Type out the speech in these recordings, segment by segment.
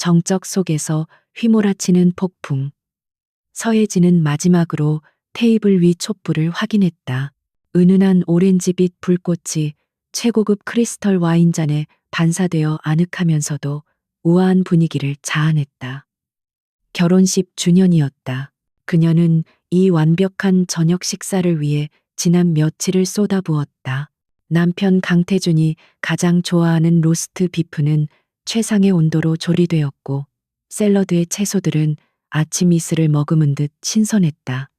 정적 속에서 휘몰아치는 폭풍. 서예진은 마지막으로 테이블 위 촛불을 확인했다. 은은한 오렌지빛 불꽃이 최고급 크리스털 와인잔에 반사되어 아늑하면서도 우아한 분위기를 자아냈다. 결혼식 주년이었다. 그녀는 이 완벽한 저녁 식사를 위해 지난 며칠을 쏟아부었다. 남편 강태준이 가장 좋아하는 로스트 비프는 최상의 온도로 조리되었고, 샐러드의 채소들은 아침 이슬을 머금은 듯 신선했다.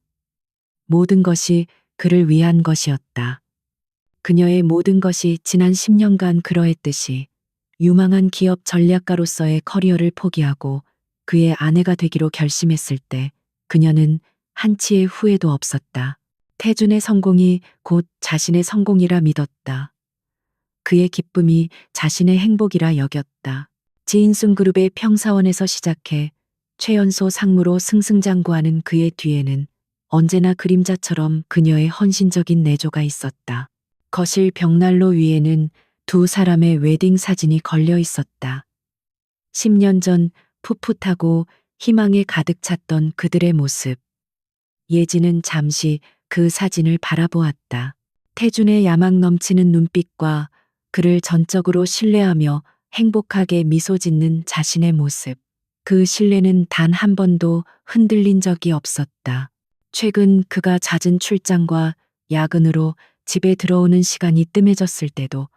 모든 것이 그를 위한 것이었다. 그녀의 모든 것이 지난 10년간 그러했듯이 유망한 기업 전략가로서의 커리어를 포기하고 그의 아내가 되기로 결심했을 때 그녀는 한치의 후회도 없었다. 태준의 성공이 곧 자신의 성공이라 믿었다. 그의 기쁨이 자신의 행복이라 여겼다. 지인순그룹의 평사원에서 시작해 최연소 상무로 승승장구하는 그의 뒤에는 언제나 그림자처럼 그녀의 헌신적인 내조가 있었다. 거실 벽난로 위에는 두 사람의 웨딩 사진이 걸려 있었다. 10년 전 풋풋하고 희망에 가득 찼던 그들의 모습. 예지는 잠시 그 사진을 바라보았다. 태준의 야망 넘치는 눈빛과 그를 전적으로 신뢰하며 행복하게 미소 짓는 자신의 모습. 그 신뢰는 단 한 번도 흔들린 적이 없었다. 최근 그가 잦은 출장과 야근으로 집에 들어오는 시간이 뜸해졌을 때도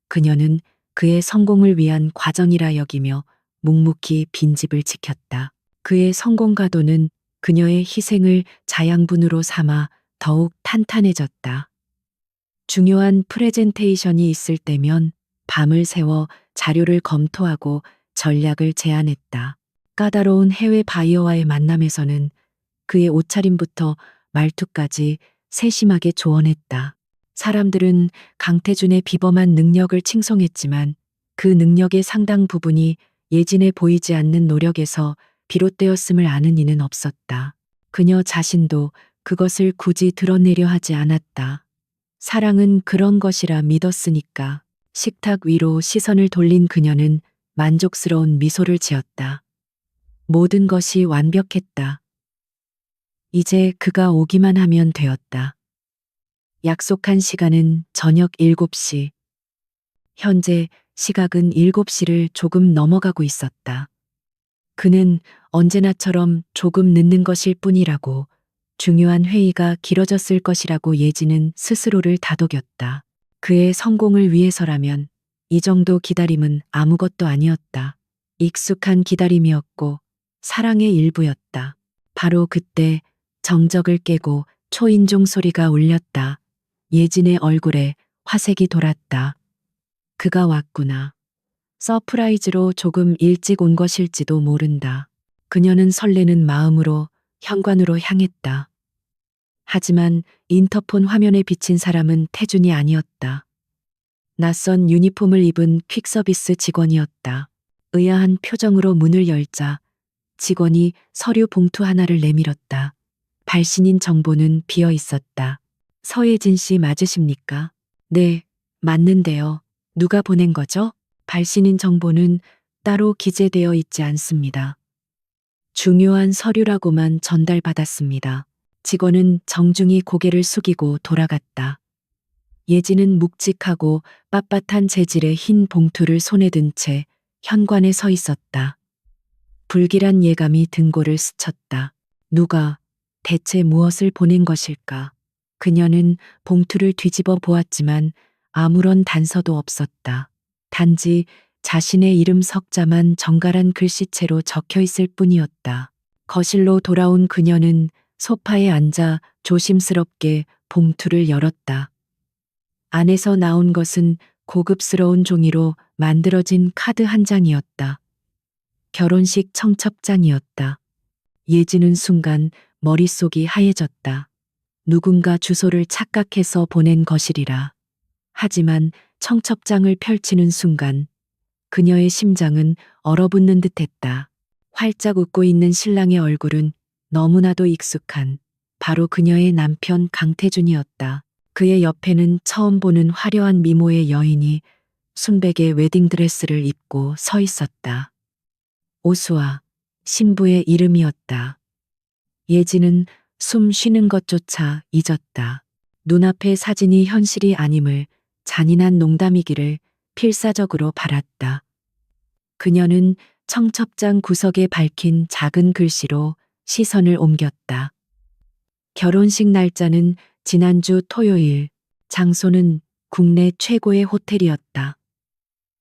그녀는 그의 성공을 위한 과정이라 여기며 묵묵히 빈집을 지켰다. 그의 성공 가도는 그녀의 희생을 자양분으로 삼아 더욱 탄탄해졌다. 중요한 프레젠테이션이 있을 때면 밤을 새워 자료를 검토하고 전략을 제안했다. 까다로운 해외 바이어와의 만남에서는 그의 옷차림부터 말투까지 세심하게 조언했다. 사람들은 강태준의 비범한 능력을 칭송했지만 그 능력의 상당 부분이 예진에 보이지 않는 노력에서 비롯되었음을 아는 이는 없었다. 그녀 자신도 그것을 굳이 드러내려 하지 않았다. 사랑은 그런 것이라 믿었으니까. 식탁 위로 시선을 돌린 그녀는 만족스러운 미소를 지었다. 모든 것이 완벽했다. 이제 그가 오기만 하면 되었다. 약속한 시간은 저녁 7시. 현재 시각은 7시를 조금 넘어가고 있었다. 그는 언제나처럼 조금 늦는 것일 뿐이라고, 중요한 회의가 길어졌을 것이라고 예지는 스스로를 다독였다. 그의 성공을 위해서라면 이 정도 기다림은 아무것도 아니었다. 익숙한 기다림이었고 사랑의 일부였다. 바로 그때 정적을 깨고 초인종 소리가 울렸다. 예진의 얼굴에 화색이 돌았다. 그가 왔구나. 서프라이즈로 조금 일찍 온 것일지도 모른다. 그녀는 설레는 마음으로 현관으로 향했다. 하지만 인터폰 화면에 비친 사람은 태준이 아니었다. 낯선 유니폼을 입은 퀵서비스 직원이었다. 의아한 표정으로 문을 열자 직원이 서류 봉투 하나를 내밀었다. 발신인 정보는 비어 있었다. 서예진 씨 맞으십니까? 네, 맞는데요. 누가 보낸 거죠? 발신인 정보는 따로 기재되어 있지 않습니다. 중요한 서류라고만 전달받았습니다. 직원은 정중히 고개를 숙이고 돌아갔다. 예지는 묵직하고 빳빳한 재질의 흰 봉투를 손에 든 채 현관에 서 있었다. 불길한 예감이 등골을 스쳤다. 누가 대체 무엇을 보낸 것일까? 그녀는 봉투를 뒤집어 보았지만 아무런 단서도 없었다. 단지 자신의 이름 석자만 정갈한 글씨체로 적혀 있을 뿐이었다. 거실로 돌아온 그녀는 소파에 앉아 조심스럽게 봉투를 열었다. 안에서 나온 것은 고급스러운 종이로 만들어진 카드 한 장이었다. 결혼식 청첩장이었다. 예지는 순간 머릿속이 하얘졌다. 누군가 주소를 착각해서 보낸 것이리라. 하지만 청첩장을 펼치는 순간 그녀의 심장은 얼어붙는 듯했다. 활짝 웃고 있는 신랑의 얼굴은 너무나도 익숙한 바로 그녀의 남편 강태준이었다. 그의 옆에는 처음 보는 화려한 미모의 여인이 순백의 웨딩드레스를 입고 서 있었다. 오수아, 신부의 이름이었다. 예진은 숨 쉬는 것조차 잊었다. 눈앞의 사진이 현실이 아님을 잔인한 농담이기를 필사적으로 바랐다. 그녀는 청첩장 구석에 밝힌 작은 글씨로 시선을 옮겼다. 결혼식 날짜는 지난주 토요일, 장소는 국내 최고의 호텔이었다.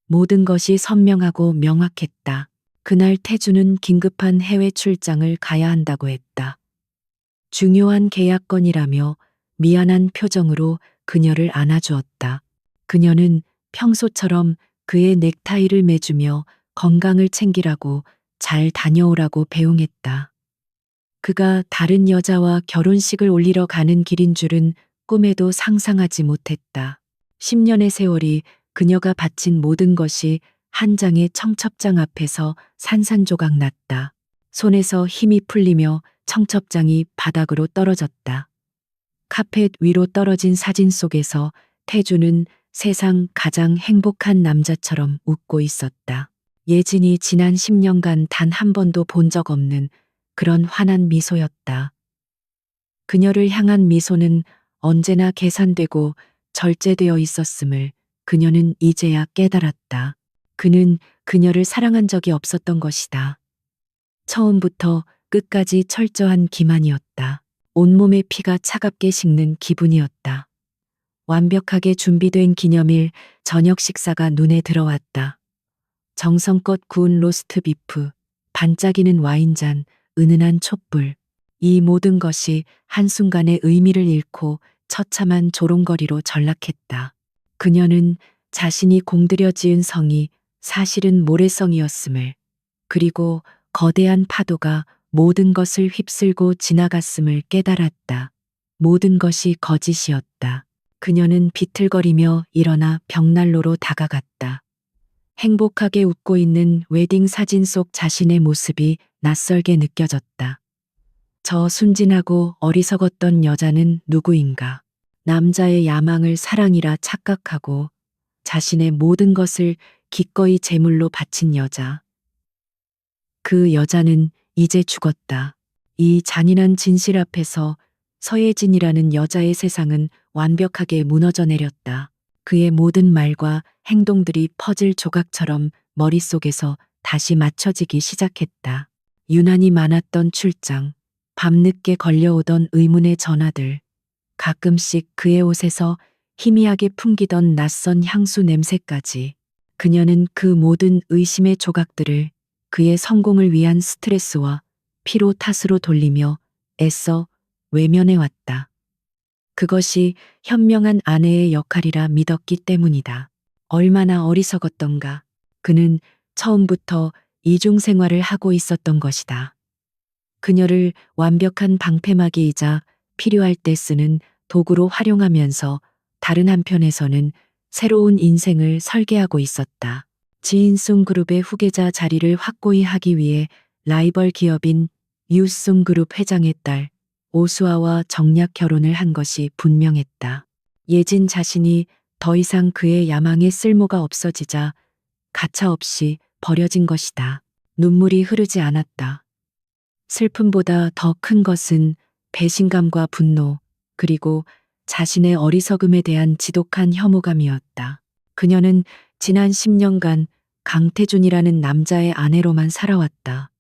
모든 것이 선명하고 명확했다. 그날 태주는 긴급한 해외 출장을 가야 한다고 했다. 중요한 계약건이라며 미안한 표정으로 그녀를 안아주었다. 그녀는 평소처럼 그의 넥타이를 매주며 건강을 챙기라고 잘 다녀오라고 배웅했다. 그가 다른 여자와 결혼식을 올리러 가는 길인 줄은 꿈에도 상상하지 못했다. 10년의 세월이 그녀가 바친 모든 것이 한 장의 청첩장 앞에서 산산조각 났다. 손에서 힘이 풀리며 청첩장이 바닥으로 떨어졌다. 카펫 위로 떨어진 사진 속에서 태주는 세상 가장 행복한 남자처럼 웃고 있었다. 예진이 지난 10년간 단 한 번도 본 적 없는 그런 환한 미소였다. 그녀를 향한 미소는 언제나 계산되고 절제되어 있었음을 그녀는 이제야 깨달았다. 그는 그녀를 사랑한 적이 없었던 것이다. 처음부터 끝까지 철저한 기만이었다. 온몸의 피가 차갑게 식는 기분이었다. 완벽하게 준비된 기념일 저녁 식사가 눈에 들어왔다. 정성껏 구운 로스트 비프, 반짝이는 와인잔, 은은한 촛불. 이 모든 것이 한순간에 의미를 잃고 처참한 조롱거리로 전락했다. 그녀는 자신이 공들여 지은 성이 사실은 모래성이었음을, 그리고 거대한 파도가 모든 것을 휩쓸고 지나갔음을 깨달았다. 모든 것이 거짓이었다. 그녀는 비틀거리며 일어나 벽난로로 다가갔다. 행복하게 웃고 있는 웨딩 사진 속 자신의 모습이 낯설게 느껴졌다. 저 순진하고 어리석었던 여자는 누구인가? 남자의 야망을 사랑이라 착각하고 자신의 모든 것을 기꺼이 제물로 바친 여자. 그 여자는 이제 죽었다. 이 잔인한 진실 앞에서 서예진이라는 여자의 세상은 완벽하게 무너져 내렸다. 그의 모든 말과 행동들이 퍼즐 조각처럼 머릿속에서 다시 맞춰지기 시작했다. 유난히 많았던 출장, 밤늦게 걸려오던 의문의 전화들, 가끔씩 그의 옷에서 희미하게 풍기던 낯선 향수 냄새까지. 그녀는 그 모든 의심의 조각들을 그의 성공을 위한 스트레스와 피로 탓으로 돌리며 애써 외면해왔다. 그것이 현명한 아내의 역할이라 믿었기 때문이다. 얼마나 어리석었던가. 그는 처음부터 이중 생활을 하고 있었던 것이다. 그녀를 완벽한 방패막이이자 필요할 때 쓰는 도구로 활용하면서 다른 한편에서는 새로운 인생을 설계하고 있었다. 지인송그룹의 후계자 자리를 확고히 하기 위해 라이벌 기업인 유송그룹 회장의 딸 오수아와 정략 결혼을 한 것이 분명했다. 예진 자신이 더 이상 그의 야망에 쓸모가 없어지자 가차없이 버려진 것이다. 눈물이 흐르지 않았다. 슬픔보다 더 큰 것은 배신감과 분노, 그리고 자신의 어리석음에 대한 지독한 혐오감이었다. 그녀는 지난 10년간 강태준이라는 남자의 아내로만 살아왔다.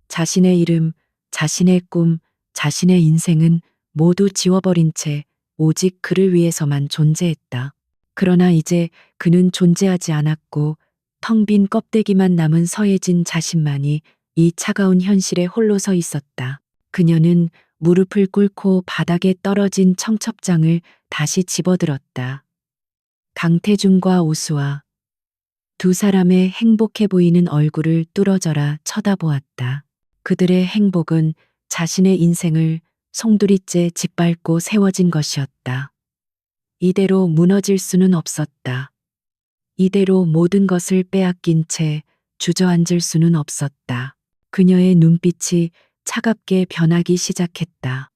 자신의 이름, 자신의 꿈, 자신의 인생은 모두 지워버린 채 오직 그를 위해서만 존재했다. 그러나 이제 그는 존재하지 않았고 텅 빈 껍데기만 남은 서예진 자신만이 이 차가운 현실에 홀로 서 있었다. 그녀는 무릎을 꿇고 바닥에 떨어진 청첩장을 다시 집어들었다. 강태준과 오수아. 두 사람의 행복해 보이는 얼굴을 뚫어져라 쳐다보았다. 그들의 행복은 자신의 인생을 송두리째 짓밟고 세워진 것이었다. 이대로 무너질 수는 없었다. 이대로 모든 것을 빼앗긴 채 주저앉을 수는 없었다. 그녀의 눈빛이 차갑게 변하기 시작했다.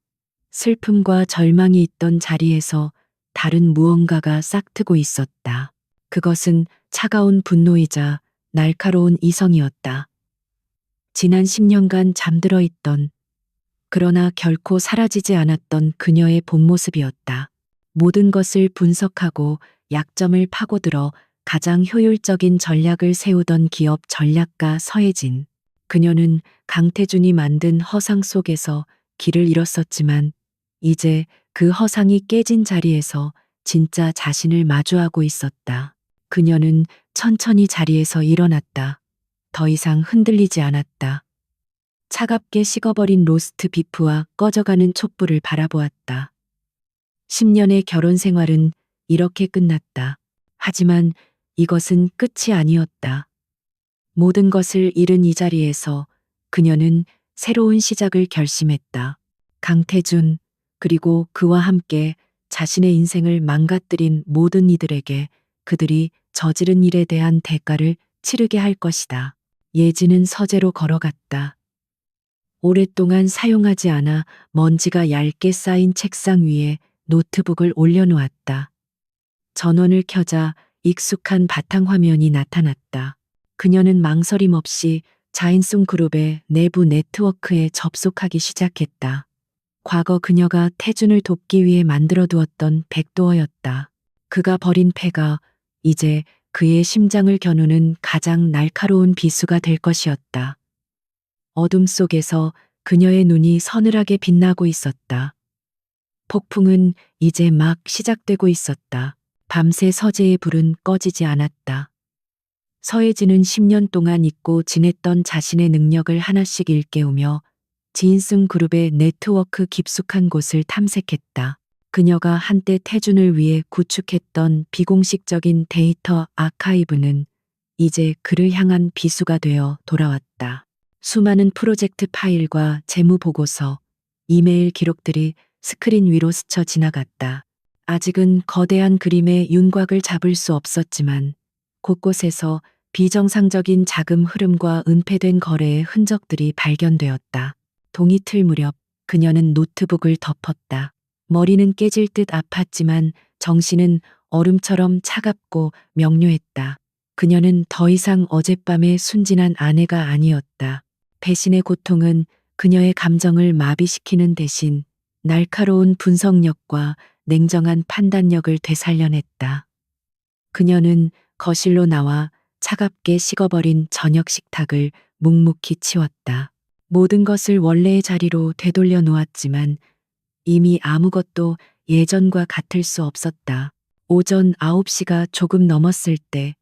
슬픔과 절망이 있던 자리에서 다른 무언가가 싹트고 있었다. 그것은 차가운 분노이자 날카로운 이성이었다. 지난 10년간 잠들어 있던, 그러나 결코 사라지지 않았던 그녀의 본 모습이었다. 모든 것을 분석하고 약점을 파고들어 가장 효율적인 전략을 세우던 기업 전략가 서혜진. 그녀는 강태준이 만든 허상 속에서 길을 잃었었지만 이제 그 허상이 깨진 자리에서 진짜 자신을 마주하고 있었다. 그녀는 천천히 자리에서 일어났다. 더 이상 흔들리지 않았다. 차갑게 식어버린 로스트 비프와 꺼져가는 촛불을 바라보았다. 10년의 결혼 생활은 이렇게 끝났다. 하지만 이것은 끝이 아니었다. 모든 것을 잃은 이 자리에서 그녀는 새로운 시작을 결심했다. 강태준, 그리고 그와 함께 자신의 인생을 망가뜨린 모든 이들에게 그들이 저지른 일에 대한 대가를 치르게 할 것이다. 예지는 서재로 걸어갔다. 오랫동안 사용하지 않아 먼지가 얇게 쌓인 책상 위에 노트북을 올려놓았다. 전원을 켜자 익숙한 바탕화면이 나타났다. 그녀는 망설임 없이 자인송 그룹의 내부 네트워크에 접속하기 시작했다. 과거 그녀가 태준을 돕기 위해 만들어 두었던 백도어였다. 그가 버린 패가 이제 그의 심장을 겨누는 가장 날카로운 비수가 될 것이었다. 어둠 속에서 그녀의 눈이 서늘하게 빛나고 있었다. 폭풍은 이제 막 시작되고 있었다. 밤새 서재의 불은 꺼지지 않았다. 서혜진은 10년 동안 잊고 지냈던 자신의 능력을 하나씩 일깨우며 지인승 그룹의 네트워크 깊숙한 곳을 탐색했다. 그녀가 한때 태준을 위해 구축했던 비공식적인 데이터 아카이브는 이제 그를 향한 비수가 되어 돌아왔다. 수많은 프로젝트 파일과 재무 보고서, 이메일 기록들이 스크린 위로 스쳐 지나갔다. 아직은 거대한 그림의 윤곽을 잡을 수 없었지만 곳곳에서 비정상적인 자금 흐름과 은폐된 거래의 흔적들이 발견되었다. 동이틀 무렵 그녀는 노트북을 덮었다. 머리는 깨질 듯 아팠지만 정신은 얼음처럼 차갑고 명료했다. 그녀는 더 이상 어젯밤의 순진한 아내가 아니었다. 배신의 고통은 그녀의 감정을 마비시키는 대신 날카로운 분석력과 냉정한 판단력을 되살려냈다. 그녀는 거실로 나와 차갑게 식어버린 저녁 식탁을 묵묵히 치웠다. 모든 것을 원래의 자리로 되돌려 놓았지만 이미 아무것도 예전과 같을 수 없었다. 오전 9시가 조금 넘었을 때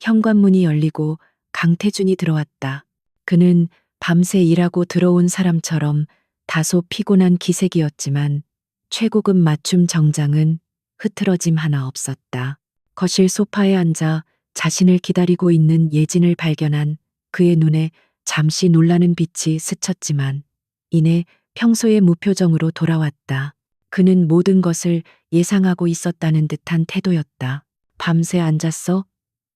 현관문이 열리고 강태준이 들어왔다. 그는 밤새 일하고 들어온 사람처럼 다소 피곤한 기색이었지만 최고급 맞춤 정장은 흐트러짐 하나 없었다. 거실 소파에 앉아 자신을 기다리고 있는 예진을 발견한 그의 눈에 잠시 놀라는 빛이 스쳤지만 이내 평소의 무표정으로 돌아왔다. 그는 모든 것을 예상하고 있었다는 듯한 태도였다. 밤새 앉았어?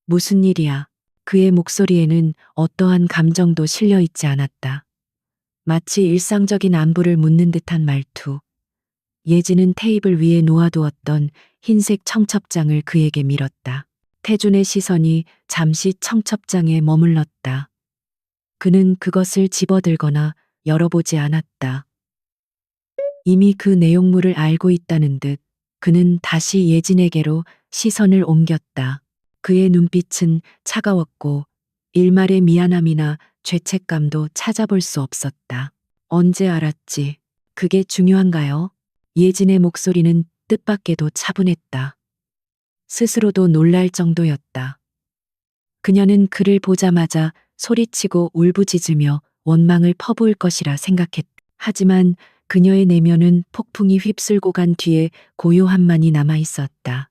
무슨 일이야? 그의 목소리에는 어떠한 감정도 실려 있지 않았다. 마치 일상적인 안부를 묻는 듯한 말투. 예지는 테이블 위에 놓아두었던 흰색 청첩장을 그에게 밀었다. 태준의 시선이 잠시 청첩장에 머물렀다. 그는 그것을 집어들거나 열어보지 않았다. 이미 그 내용물을 알고 있다는 듯 그는 다시 예진에게로 시선을 옮겼다. 그의 눈빛은 차가웠고 일말의 미안함이나 죄책감도 찾아볼 수 없었다. 언제 알았지? 그게 중요한가요? 예진의 목소리는 뜻밖에도 차분했다. 스스로도 놀랄 정도였다. 그녀는 그를 보자마자 소리치고 울부짖으며 원망을 퍼부을 것이라 생각했다. 하지만 그녀의 내면은 폭풍이 휩쓸고 간 뒤에 고요함만이 남아 있었다.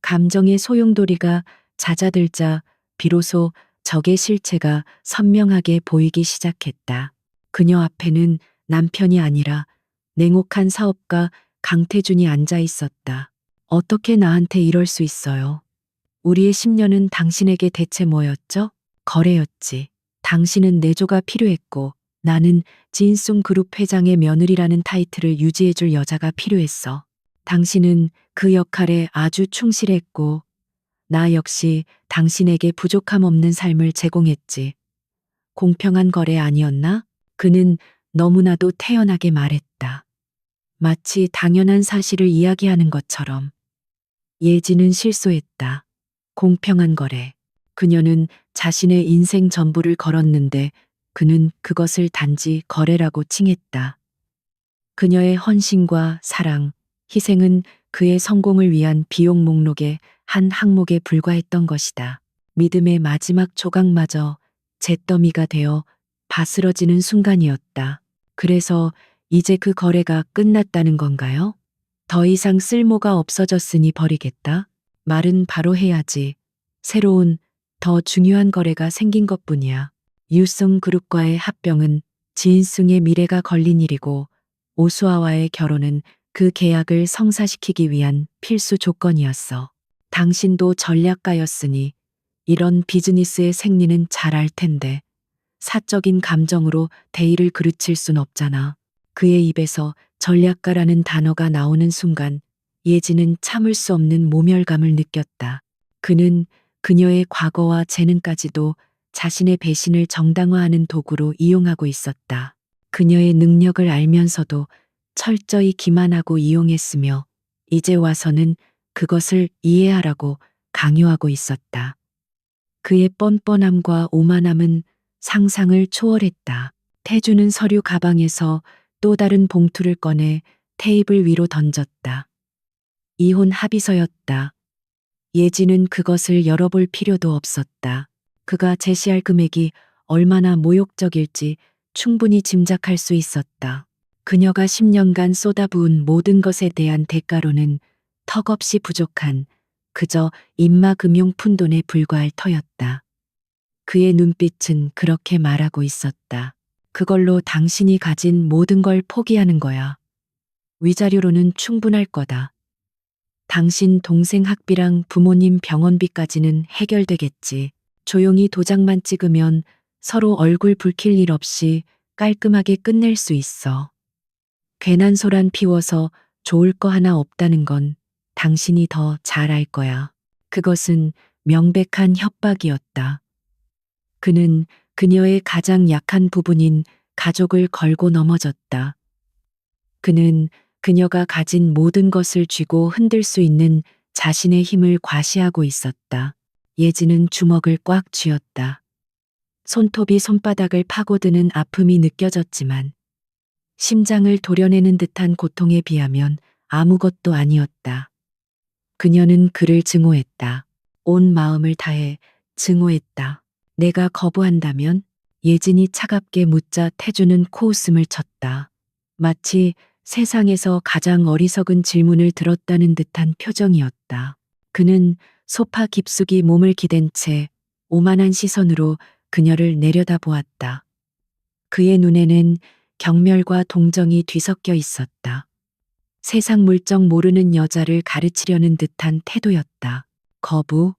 감정의 소용돌이가 잦아들자 비로소 적의 실체가 선명하게 보이기 시작했다. 그녀 앞에는 남편이 아니라 냉혹한 사업가 강태준이 앉아 있었다. 어떻게 나한테 이럴 수 있어요? 우리의 10년은 당신에게 대체 뭐였죠? 거래였지. 당신은 내조가 필요했고 나는 진숭 그룹 회장의 며느리라는 타이틀을 유지해줄 여자가 필요했어. 당신은 그 역할에 아주 충실했고 나 역시 당신에게 부족함 없는 삶을 제공했지. 공평한 거래 아니었나? 그는 너무나도 태연하게 말했다. 마치 당연한 사실을 이야기하는 것처럼. 예지는 실소했다. 공평한 거래. 그녀는 자신의 인생 전부를 걸었는데 그는 그것을 단지 거래라고 칭했다. 그녀의 헌신과 사랑, 희생은 그의 성공을 위한 비용 목록의 한 항목에 불과했던 것이다. 믿음의 마지막 조각마저 잿더미가 되어 바스러지는 순간이었다. 그래서 이제 그 거래가 끝났다는 건가요? 더 이상 쓸모가 없어졌으니 버리겠다. 말은 바로 해야지. 새로운, 더 중요한 거래가 생긴 것뿐이야. 유승그룹과의 합병은 지인승의 미래가 걸린 일이고 오수아와의 결혼은 그 계약을 성사시키기 위한 필수 조건이었어. 당신도 전략가였으니 이런 비즈니스의 생리는 잘 알 텐데 사적인 감정으로 대의를 그르칠 순 없잖아. 그의 입에서 전략가라는 단어가 나오는 순간 예지는 참을 수 없는 모멸감을 느꼈다. 그는 그녀의 과거와 재능까지도 자신의 배신을 정당화하는 도구로 이용하고 있었다. 그녀의 능력을 알면서도 철저히 기만하고 이용했으며 이제 와서는 그것을 이해하라고 강요하고 있었다. 그의 뻔뻔함과 오만함은 상상을 초월했다. 태주는 서류 가방에서 또 다른 봉투를 꺼내 테이블 위로 던졌다. 이혼 합의서였다. 예지는 그것을 열어볼 필요도 없었다. 그가 제시할 금액이 얼마나 모욕적일지 충분히 짐작할 수 있었다. 그녀가 10년간 쏟아부은 모든 것에 대한 대가로는 턱없이 부족한 그저 입마금용 푼돈에 불과할 터였다. 그의 눈빛은 그렇게 말하고 있었다. 그걸로 당신이 가진 모든 걸 포기하는 거야. 위자료로는 충분할 거다. 당신 동생 학비랑 부모님 병원비까지는 해결되겠지. 조용히 도장만 찍으면 서로 얼굴 붉힐 일 없이 깔끔하게 끝낼 수 있어. 괜한 소란 피워서 좋을 거 하나 없다는 건 당신이 더 잘 알 거야. 그것은 명백한 협박이었다. 그는 그녀의 가장 약한 부분인 가족을 걸고 넘어졌다. 그는 그녀가 가진 모든 것을 쥐고 흔들 수 있는 자신의 힘을 과시하고 있었다. 예지는 주먹을 꽉 쥐었다. 손톱이 손바닥을 파고드는 아픔이 느껴졌지만 심장을 도려내는 듯한 고통에 비하면 아무것도 아니었다. 그녀는 그를 증오했다. 온 마음을 다해 증오했다. 내가 거부한다면? 예진이 차갑게 묻자 태주는 코웃음을 쳤다. 마치 세상에서 가장 어리석은 질문을 들었다는 듯한 표정이었다. 그는 소파 깊숙이 몸을 기댄 채 오만한 시선으로 그녀를 내려다보았다. 그의 눈에는 경멸과 동정이 뒤섞여 있었다. 세상 물정 모르는 여자를 가르치려는 듯한 태도였다. 거부?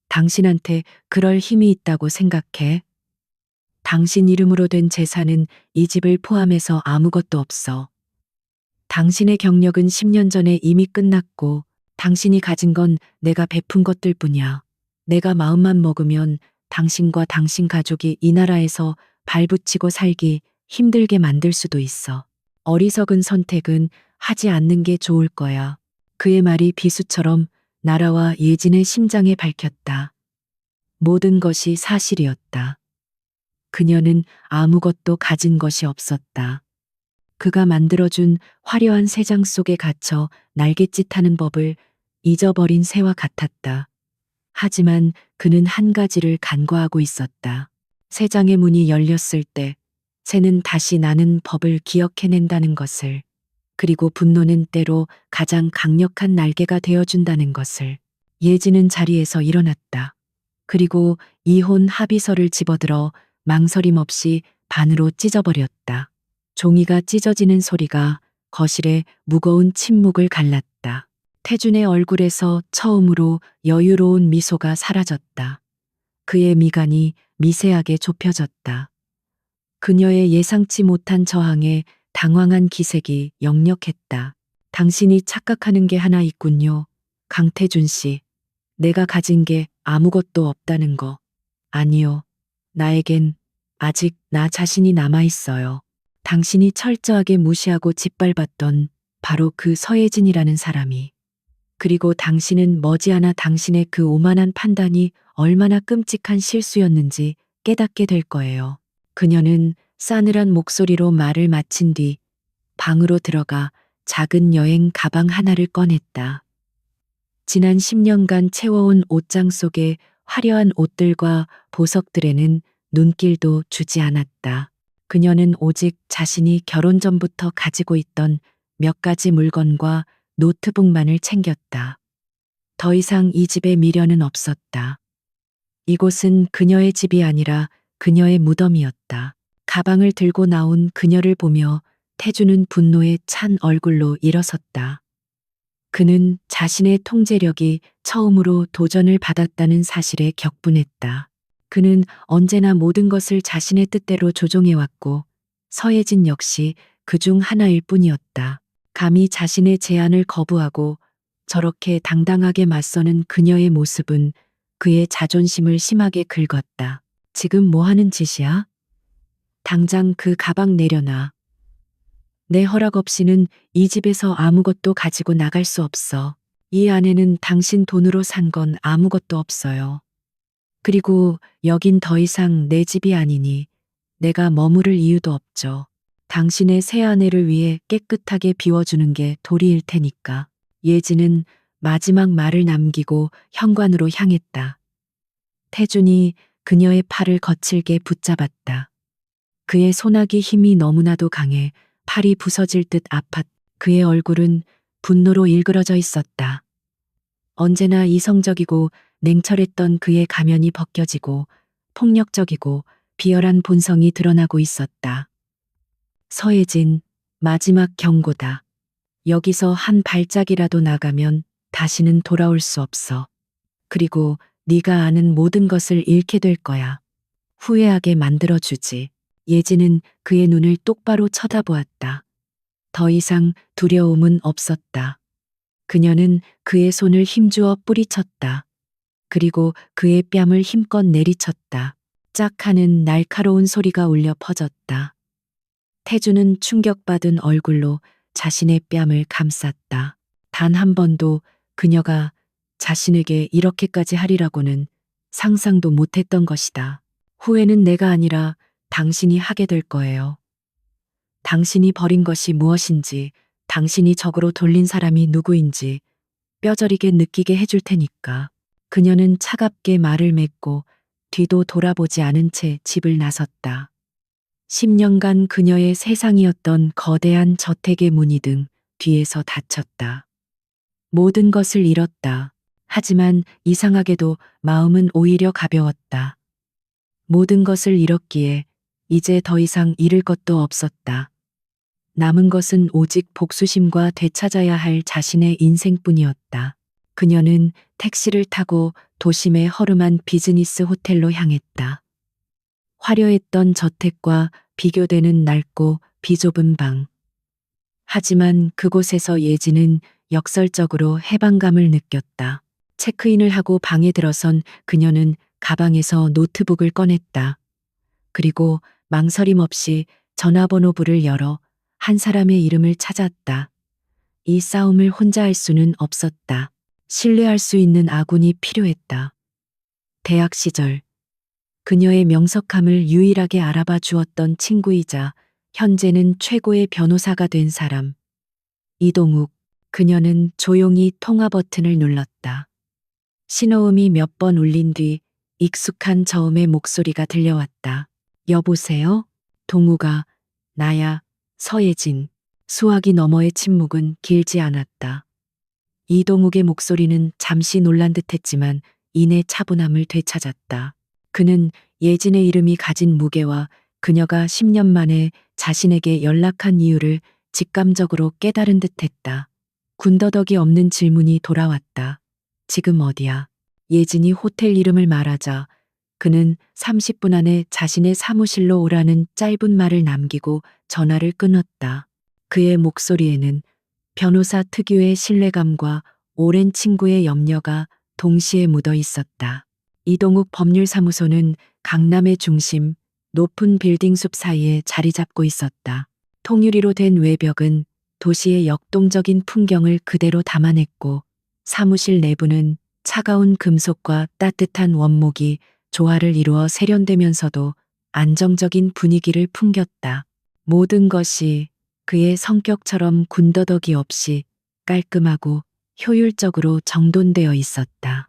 당신한테 그럴 힘이 있다고 생각해? 당신 이름으로 된 재산은 이 집을 포함해서 아무것도 없어. 당신의 경력은 10년 전에 이미 끝났고 당신이 가진 건 내가 베푼 것들 뿐이야. 내가 마음만 먹으면 당신과 당신 가족이 이 나라에서 발붙이고 살기 힘들게 만들 수도 있어. 어리석은 선택은 하지 않는 게 좋을 거야. 그의 말이 비수처럼 나라와 예진의 심장에 밝혔다. 모든 것이 사실이었다. 그녀는 아무것도 가진 것이 없었다. 그가 만들어준 화려한 새장 속에 갇혀 날갯짓하는 법을 잊어버린 새와 같았다. 하지만 그는 한 가지를 간과하고 있었다. 새장의 문이 열렸을 때 새는 다시 나는 법을 기억해낸다는 것을, 그리고 분노는 때로 가장 강력한 날개가 되어준다는 것을. 예지는 자리에서 일어났다. 그리고 이혼 합의서를 집어들어 망설임 없이 반으로 찢어버렸다. 종이가 찢어지는 소리가 거실에 무거운 침묵을 갈랐다. 태준의 얼굴에서 처음으로 여유로운 미소가 사라졌다. 그의 미간이 미세하게 좁혀졌다. 그녀의 예상치 못한 저항에 당황한 기색이 역력했다. 당신이 착각하는 게 하나 있군요. 강태준 씨. 내가 가진 게 아무것도 없다는 거. 아니요. 나에겐 아직 나 자신이 남아있어요. 당신이 철저하게 무시하고 짓밟았던 바로 그 서예진이라는 사람이. 그리고 당신은 머지않아 당신의 그 오만한 판단이 얼마나 끔찍한 실수였는지 깨닫게 될 거예요. 그녀는 싸늘한 목소리로 말을 마친 뒤 방으로 들어가 작은 여행 가방 하나를 꺼냈다. 지난 10년간 채워온 옷장 속에 화려한 옷들과 보석들에는 눈길도 주지 않았다. 그녀는 오직 자신이 결혼 전부터 가지고 있던 몇 가지 물건과 노트북만을 챙겼다. 더 이상 이 집에 미련은 없었다. 이곳은 그녀의 집이 아니라 그녀의 무덤이었다. 가방을 들고 나온 그녀를 보며 태주는 분노에 찬 얼굴로 일어섰다. 그는 자신의 통제력이 처음으로 도전을 받았다는 사실에 격분했다. 그는 언제나 모든 것을 자신의 뜻대로 조종해왔고 서예진 역시 그중 하나일 뿐이었다. 감히 자신의 제안을 거부하고 저렇게 당당하게 맞서는 그녀의 모습은 그의 자존심을 심하게 긁었다. 지금 뭐 하는 짓이야? 당장 그 가방 내려놔. 내 허락 없이는 이 집에서 아무것도 가지고 나갈 수 없어. 이 안에는 당신 돈으로 산 건 아무것도 없어요. 그리고 여긴 더 이상 내 집이 아니니 내가 머무를 이유도 없죠. 당신의 새 아내를 위해 깨끗하게 비워주는 게 도리일 테니까. 예지는 마지막 말을 남기고 현관으로 향했다. 태준이 그녀의 팔을 거칠게 붙잡았다. 그의 손아귀 힘이 너무나도 강해 팔이 부서질 듯 아팠. 그의 얼굴은 분노로 일그러져 있었다. 언제나 이성적이고 냉철했던 그의 가면이 벗겨지고 폭력적이고 비열한 본성이 드러나고 있었다. 서예진, 마지막 경고다. 여기서 한 발짝이라도 나가면 다시는 돌아올 수 없어. 그리고 네가 아는 모든 것을 잃게 될 거야. 후회하게 만들어주지. 예지는 그의 눈을 똑바로 쳐다보았다. 더 이상 두려움은 없었다. 그녀는 그의 손을 힘주어 뿌리쳤다. 그리고 그의 뺨을 힘껏 내리쳤다. 짝 하는 날카로운 소리가 울려 퍼졌다. 태주는 충격받은 얼굴로 자신의 뺨을 감쌌다. 단 한 번도 그녀가 자신에게 이렇게까지 하리라고는 상상도 못했던 것이다. 후회는 내가 아니라 당신이 하게 될 거예요. 당신이 버린 것이 무엇인지, 당신이 적으로 돌린 사람이 누구인지 뼈저리게 느끼게 해줄 테니까. 그녀는 차갑게 말을 맺고 뒤도 돌아보지 않은 채 집을 나섰다. 10년간 그녀의 세상이었던 거대한 저택의 문이 등 뒤에서 닫혔다. 모든 것을 잃었다. 하지만 이상하게도 마음은 오히려 가벼웠다. 모든 것을 잃었기에 이제 더 이상 잃을 것도 없었다. 남은 것은 오직 복수심과 되찾아야 할 자신의 인생뿐이었다. 그녀는 택시를 타고 도심의 허름한 비즈니스 호텔로 향했다. 화려했던 저택과 비교되는 낡고 비좁은 방. 하지만 그곳에서 예지는 역설적으로 해방감을 느꼈다. 체크인을 하고 방에 들어선 그녀는 가방에서 노트북을 꺼냈다. 그리고 망설임 없이 전화번호부를 열어 한 사람의 이름을 찾았다. 이 싸움을 혼자 할 수는 없었다. 신뢰할 수 있는 아군이 필요했다. 대학 시절 그녀의 명석함을 유일하게 알아봐 주었던 친구이자 현재는 최고의 변호사가 된 사람. 이동욱. 그녀는 조용히 통화 버튼을 눌렀다. 신호음이 몇 번 울린 뒤 익숙한 저음의 목소리가 들려왔다. 여보세요? 동우가. 나야. 서예진. 수화기 너머의 침묵은 길지 않았다. 이동욱의 목소리는 잠시 놀란 듯했지만 이내 차분함을 되찾았다. 그는 예진의 이름이 가진 무게와 그녀가 10년 만에 자신에게 연락한 이유를 직감적으로 깨달은 듯했다. 군더더기 없는 질문이 돌아왔다. 지금 어디야? 예진이 호텔 이름을 말하자 그는 30분 안에 자신의 사무실로 오라는 짧은 말을 남기고 전화를 끊었다. 그의 목소리에는 변호사 특유의 신뢰감과 오랜 친구의 염려가 동시에 묻어 있었다. 이동욱 법률사무소는 강남의 중심, 높은 빌딩 숲 사이에 자리 잡고 있었다. 통유리로 된 외벽은 도시의 역동적인 풍경을 그대로 담아냈고 사무실 내부는 차가운 금속과 따뜻한 원목이 조화를 이루어 세련되면서도 안정적인 분위기를 풍겼다. 모든 것이 그의 성격처럼 군더더기 없이 깔끔하고 효율적으로 정돈되어 있었다.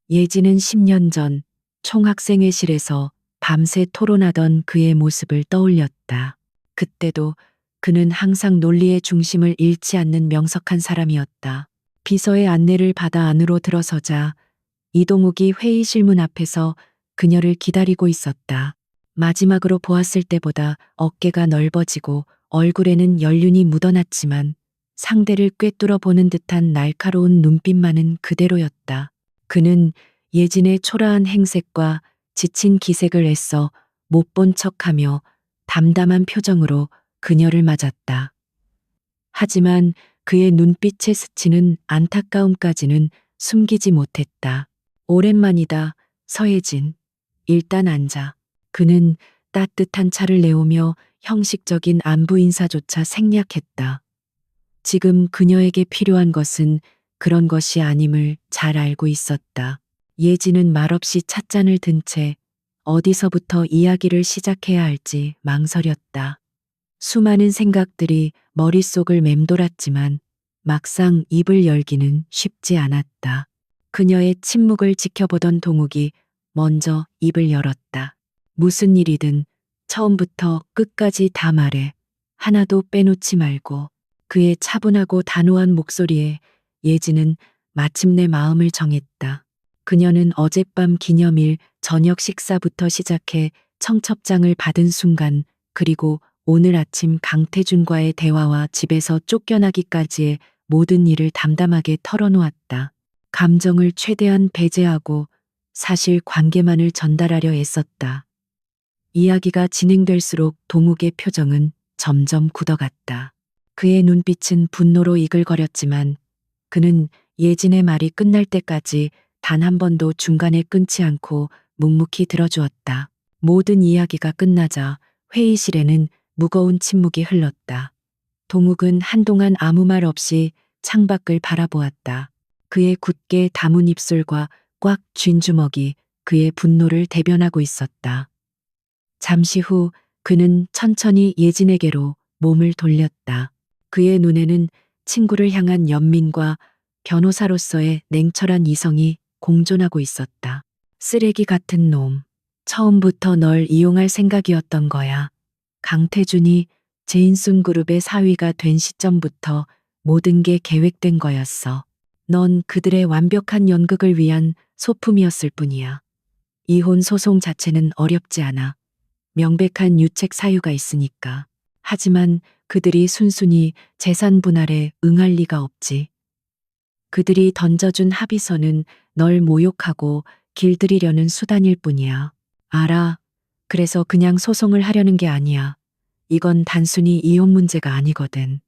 예지는 10년 전 총학생회실에서 밤새 토론하던 그의 모습을 떠올렸다. 그때도 그는 항상 논리의 중심을 잃지 않는 명석한 사람이었다. 비서의 안내를 받아 안으로 들어서자 이동욱이 회의실 문 앞에서 그녀를 기다리고 있었다. 마지막으로 보았을 때보다 어깨가 넓어지고 얼굴에는 연륜이 묻어났지만 상대를 꿰뚫어 보는 듯한 날카로운 눈빛만은 그대로였다. 그는 예진의 초라한 행색과 지친 기색을 애써 못 본 척하며 담담한 표정으로 그녀를 맞았다. 하지만 그의 눈빛에 스치는 안타까움까지는 숨기지 못했다. 오랜만이다, 서예진. 일단 앉아. 그는 따뜻한 차를 내오며 형식적인 안부 인사조차 생략했다. 지금 그녀에게 필요한 것은 그런 것이 아님을 잘 알고 있었다. 예지는 말없이 찻잔을 든 채 어디서부터 이야기를 시작해야 할지 망설였다. 수많은 생각들이 머릿속을 맴돌았지만 막상 입을 열기는 쉽지 않았다. 그녀의 침묵을 지켜보던 동욱이 먼저 입을 열었다. 무슨 일이든 처음부터 끝까지 다 말해. 하나도 빼놓지 말고. 그의 차분하고 단호한 목소리에 예지는 마침내 마음을 정했다. 그녀는 어젯밤 기념일 저녁 식사부터 시작해 청첩장을 받은 순간, 그리고 오늘 아침 강태준과의 대화와 집에서 쫓겨나기까지의 모든 일을 담담하게 털어놓았다. 감정을 최대한 배제하고 사실 관계만을 전달하려 애썼다. 이야기가 진행될수록 동욱의 표정은 점점 굳어갔다. 그의 눈빛은 분노로 이글거렸지만 그는 예진의 말이 끝날 때까지 단 한 번도 중간에 끊지 않고 묵묵히 들어주었다. 모든 이야기가 끝나자 회의실에는 무거운 침묵이 흘렀다. 동욱은 한동안 아무 말 없이 창밖을 바라보았다. 그의 굳게 담은 입술과 꽉 쥔 주먹이 그의 분노를 대변하고 있었다. 잠시 후 그는 천천히 예진에게로 몸을 돌렸다. 그의 눈에는 친구를 향한 연민과 변호사로서의 냉철한 이성이 공존하고 있었다. 쓰레기 같은 놈. 처음부터 널 이용할 생각이었던 거야. 강태준이 제인순 그룹의 사위가 된 시점부터 모든 게 계획된 거였어. 넌 그들의 완벽한 연극을 위한 소품이었을 뿐이야. 이혼 소송 자체는 어렵지 않아. 명백한 유책 사유가 있으니까. 하지만 그들이 순순히 재산 분할에 응할 리가 없지. 그들이 던져준 합의서는 널 모욕하고 길들이려는 수단일 뿐이야. 알아. 그래서 그냥 소송을 하려는 게 아니야. 이건 단순히 이혼 문제가 아니거든.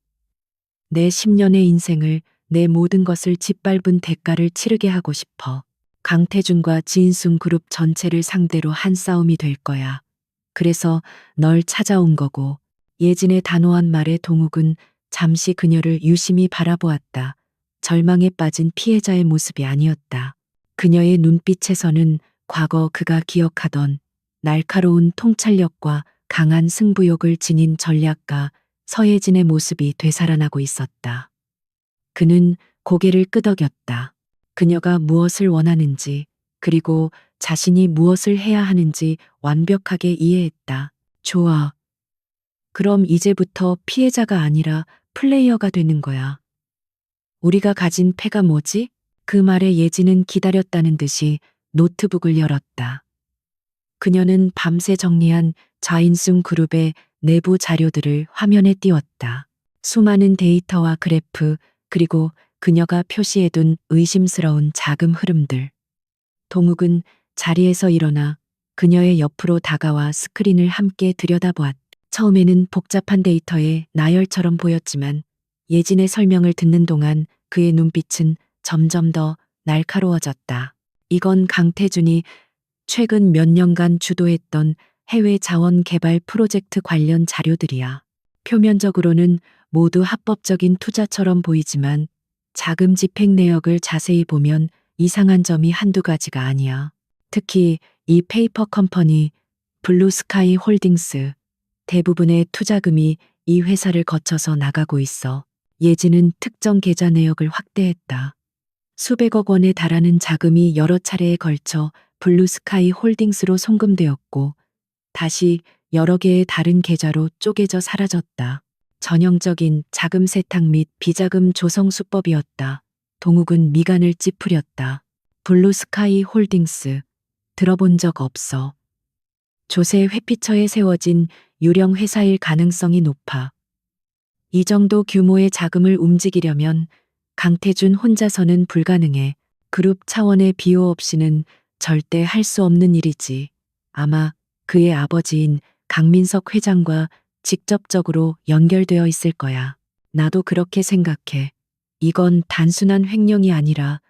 내 10년의 인생을, 내 모든 것을 짓밟은 대가를 치르게 하고 싶어. 강태준과 지인순 그룹 전체를 상대로 한 싸움이 될 거야. 그래서 널 찾아온 거고. 예진의 단호한 말에 동욱은 잠시 그녀를 유심히 바라보았다. 절망에 빠진 피해자의 모습이 아니었다. 그녀의 눈빛에서는 과거 그가 기억하던 날카로운 통찰력과 강한 승부욕을 지닌 전략가 서예진의 모습이 되살아나고 있었다. 그는 고개를 끄덕였다. 그녀가 무엇을 원하는지, 그리고 자신이 무엇을 해야 하는지 완벽하게 이해했다. 좋아. 그럼 이제부터 피해자가 아니라 플레이어가 되는 거야. 우리가 가진 패가 뭐지? 그 말에 예지는 기다렸다는 듯이 노트북을 열었다. 그녀는 밤새 정리한 자인순 그룹의 내부 자료들을 화면에 띄웠다. 수많은 데이터와 그래프, 그리고 그녀가 표시해둔 의심스러운 자금 흐름들. 동욱은 자리에서 일어나 그녀의 옆으로 다가와 스크린을 함께 들여다보았다. 처음에는 복잡한 데이터에 나열처럼 보였지만 예진의 설명을 듣는 동안 그의 눈빛은 점점 더 날카로워졌다. 이건 강태준이 최근 몇 년간 주도했던 해외 자원 개발 프로젝트 관련 자료들이야. 표면적으로는 모두 합법적인 투자처럼 보이지만 자금 집행 내역을 자세히 보면 이상한 점이 한두 가지가 아니야. 특히 이 페이퍼 컴퍼니 블루스카이 홀딩스 대부분의 투자금이 이 회사를 거쳐서 나가고 있어. 예지는 특정 계좌 내역을 확대했다. 수백억 원에 달하는 자금이 여러 차례에 걸쳐 블루스카이 홀딩스로 송금되었고 다시 여러 개의 다른 계좌로 쪼개져 사라졌다. 전형적인 자금 세탁 및 비자금 조성 수법이었다. 동욱은 미간을 찌푸렸다. 블루스카이 홀딩스 들어본 적 없어. 조세 회피처에 세워진 유령 회사일 가능성이 높아. 이 정도 규모의 자금을 움직이려면 강태준 혼자서는 불가능해. 그룹 차원의 비호 없이는 절대 할 수 없는 일이지. 아마 그의 아버지인 강민석 회장과 직접적으로 연결되어 있을 거야. 나도 그렇게 생각해. 이건 단순한 횡령이 아니라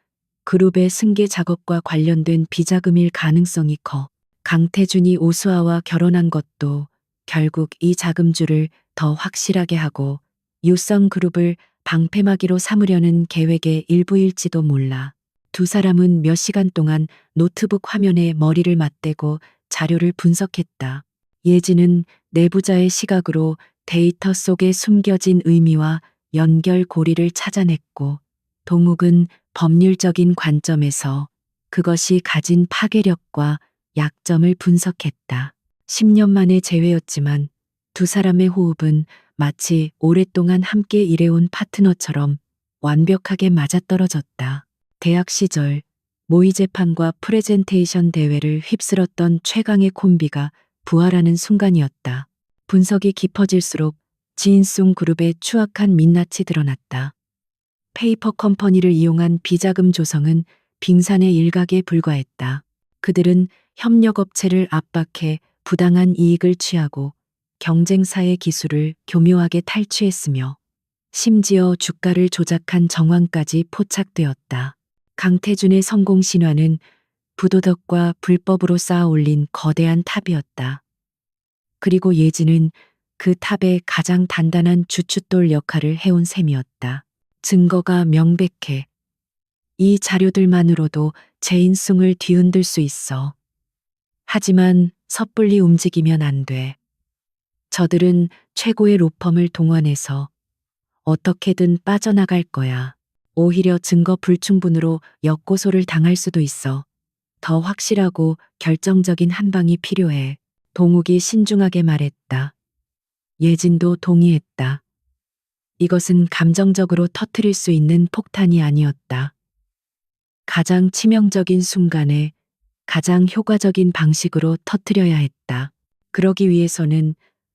그룹의 승계 작업과 관련된 비자금일 가능성이 커. 강태준이 오수아와 결혼한 것도 결국 이 자금줄을 더 확실하게 하고 유성 그룹을 방패막이로 삼으려는 계획의 일부일지도 몰라. 두 사람은 몇 시간 동안 노트북 화면에 머리를 맞대고 자료를 분석했다. 예지는 내부자의 시각으로 데이터 속에 숨겨진 의미와 연결고리를 찾아냈고 동욱은 법률적인 관점에서 그것이 가진 파괴력과 약점을 분석했다. 10년 만의 재회였지만 두 사람의 호흡은 마치 오랫동안 함께 일해온 파트너처럼 완벽하게 맞아떨어졌다. 대학 시절 모의 재판과 프레젠테이션 대회를 휩쓸었던 최강의 콤비가 부활하는 순간이었다. 분석이 깊어질수록 지인송 그룹의 추악한 민낯이 드러났다. 페이퍼 컴퍼니를 이용한 비자금 조성은 빙산의 일각에 불과했다. 그들은 협력업체를 압박해 부당한 이익을 취하고 경쟁사의 기술을 교묘하게 탈취했으며 심지어 주가를 조작한 정황까지 포착되었다. 강태준의 성공 신화는 부도덕과 불법으로 쌓아 올린 거대한 탑이었다. 그리고 예지는 그 탑의 가장 단단한 주춧돌 역할을 해온 셈이었다. 증거가 명백해. 이 자료들만으로도 제인숭을 뒤흔들 수 있어. 하지만 섣불리 움직이면 안 돼. 저들은 최고의 로펌을 동원해서 어떻게든 빠져나갈 거야. 오히려 증거 불충분으로 역고소를 당할 수도 있어. 더 확실하고 결정적인 한 방이 필요해. 동욱이 신중하게 말했다. 예진도 동의했다. 이것은 감정적으로 터뜨릴 수 있는 폭탄이 아니었다. 가장 치명적인 순간에 가장 효과적인 방식으로 터뜨려야 했다. 그러기 위해서는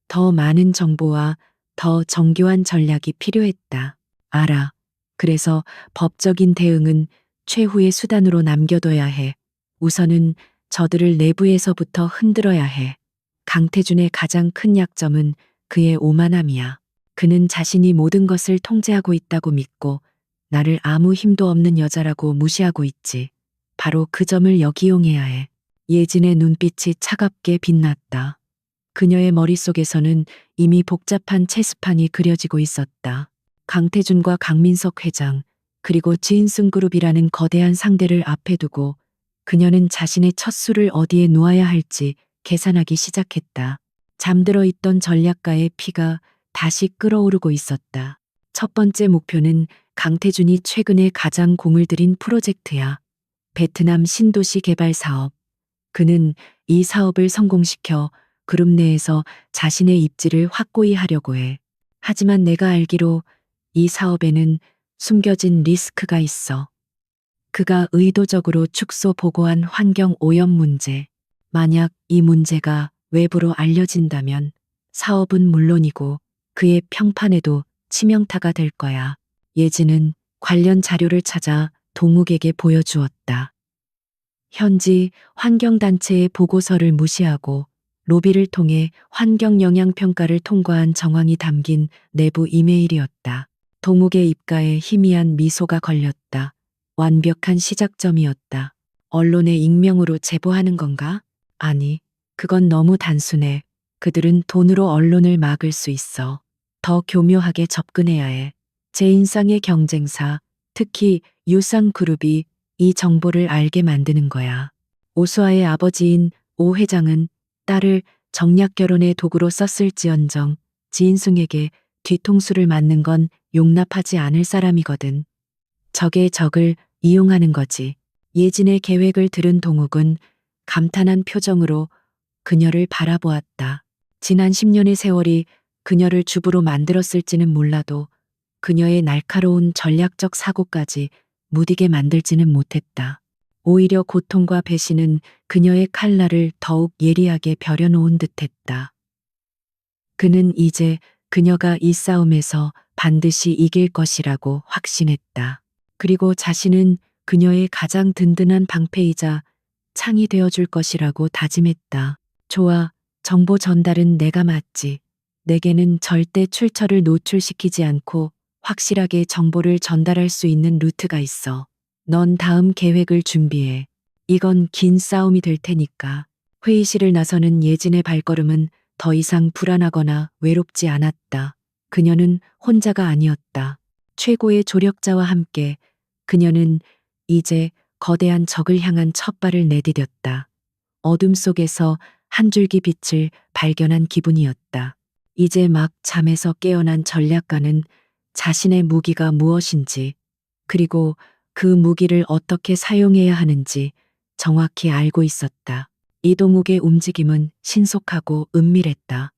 더 많은 정보와 더 정교한 전략이 필요했다. 알아. 그래서 법적인 대응은 최후의 수단으로 남겨둬야 해. 우선은 저들을 내부에서부터 흔들어야 해. 강태준의 가장 큰 약점은 그의 오만함이야. 그는 자신이 모든 것을 통제하고 있다고 믿고 나를 아무 힘도 없는 여자라고 무시하고 있지. 바로 그 점을 역이용해야 해. 예진의 눈빛이 차갑게 빛났다. 그녀의 머릿속에서는 이미 복잡한 체스판이 그려지고 있었다. 강태준과 강민석 회장, 그리고 지인승그룹이라는 거대한 상대를 앞에 두고 그녀는 자신의 첫 수를 어디에 놓아야 할지 계산하기 시작했다. 잠들어 있던 전략가의 피가 다시 끓어오르고 있었다. 첫 번째 목표는 강태준이 최근에 가장 공을 들인 프로젝트야. 베트남 신도시 개발 사업. 그는 이 사업을 성공시켜 그룹 내에서 자신의 입지를 확고히 하려고 해. 하지만 내가 알기로 이 사업에는 숨겨진 리스크가 있어. 그가 의도적으로 축소 보고한 환경 오염 문제. 만약 이 문제가 외부로 알려진다면 사업은 물론이고 그의 평판에도 치명타가 될 거야. 예지는 관련 자료를 찾아 동욱에게 보여주었다. 현지 환경단체의 보고서를 무시하고 로비를 통해 환경영향평가를 통과한 정황이 담긴 내부 이메일이었다. 동욱의 입가에 희미한 미소가 걸렸다. 완벽한 시작점이었다. 언론에 익명으로 제보하는 건가? 아니, 그건 너무 단순해. 그들은 돈으로 언론을 막을 수 있어. 더 교묘하게 접근해야 해. 제 인상의 경쟁사, 특히 유상그룹이 이 정보를 알게 만드는 거야. 오수아의 아버지인 오 회장은 딸을 정략 결혼의 도구로 썼을지언정 지인승에게 뒤통수를 맞는 건 용납하지 않을 사람이거든. 적의 적을 이용하는 거지. 예진의 계획을 들은 동욱은 감탄한 표정으로 그녀를 바라보았다. 지난 10년의 세월이 그녀를 주부로 만들었을지는 몰라도 그녀의 날카로운 전략적 사고까지 무디게 만들지는 못했다. 오히려 고통과 배신은 그녀의 칼날을 더욱 예리하게 벼려놓은 듯했다. 그는 이제 그녀가 이 싸움에서 반드시 이길 것이라고 확신했다. 그리고 자신은 그녀의 가장 든든한 방패이자 창이 되어줄 것이라고 다짐했다. 좋아, 정보 전달은 내가 맡지. 내게는 절대 출처를 노출시키지 않고 확실하게 정보를 전달할 수 있는 루트가 있어. 넌 다음 계획을 준비해. 이건 긴 싸움이 될 테니까. 회의실을 나서는 예진의 발걸음은 더 이상 불안하거나 외롭지 않았다. 그녀는 혼자가 아니었다. 최고의 조력자와 함께 그녀는 이제 거대한 적을 향한 첫발을 내디뎠다. 어둠 속에서 한 줄기 빛을 발견한 기분이었다. 이제 막 잠에서 깨어난 전략가는 자신의 무기가 무엇인지, 그리고 그 무기를 어떻게 사용해야 하는지 정확히 알고 있었다. 이동욱의 움직임은 신속하고 은밀했다.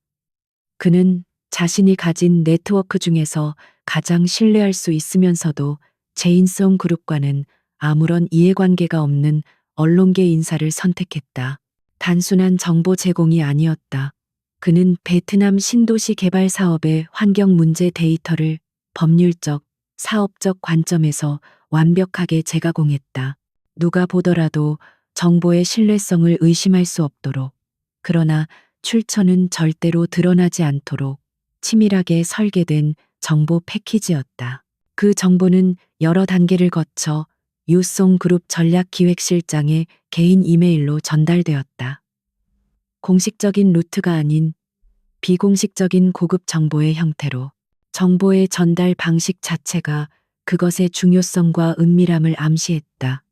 그는 자신이 가진 네트워크 중에서 가장 신뢰할 수 있으면서도 제인성 그룹과는 아무런 이해관계가 없는 언론계 인사를 선택했다. 단순한 정보 제공이 아니었다. 그는 베트남 신도시 개발 사업의 환경 문제 데이터를 법률적, 사업적 관점에서 완벽하게 재가공했다. 누가 보더라도 정보의 신뢰성을 의심할 수 없도록, 그러나 출처는 절대로 드러나지 않도록 치밀하게 설계된 정보 패키지였다. 그 정보는 여러 단계를 거쳐 유송그룹 전략기획실장의 개인 이메일로 전달되었다. 공식적인 루트가 아닌 비공식적인 고급 정보의 형태로. 정보의 전달 방식 자체가 그것의 중요성과 은밀함을 암시했다.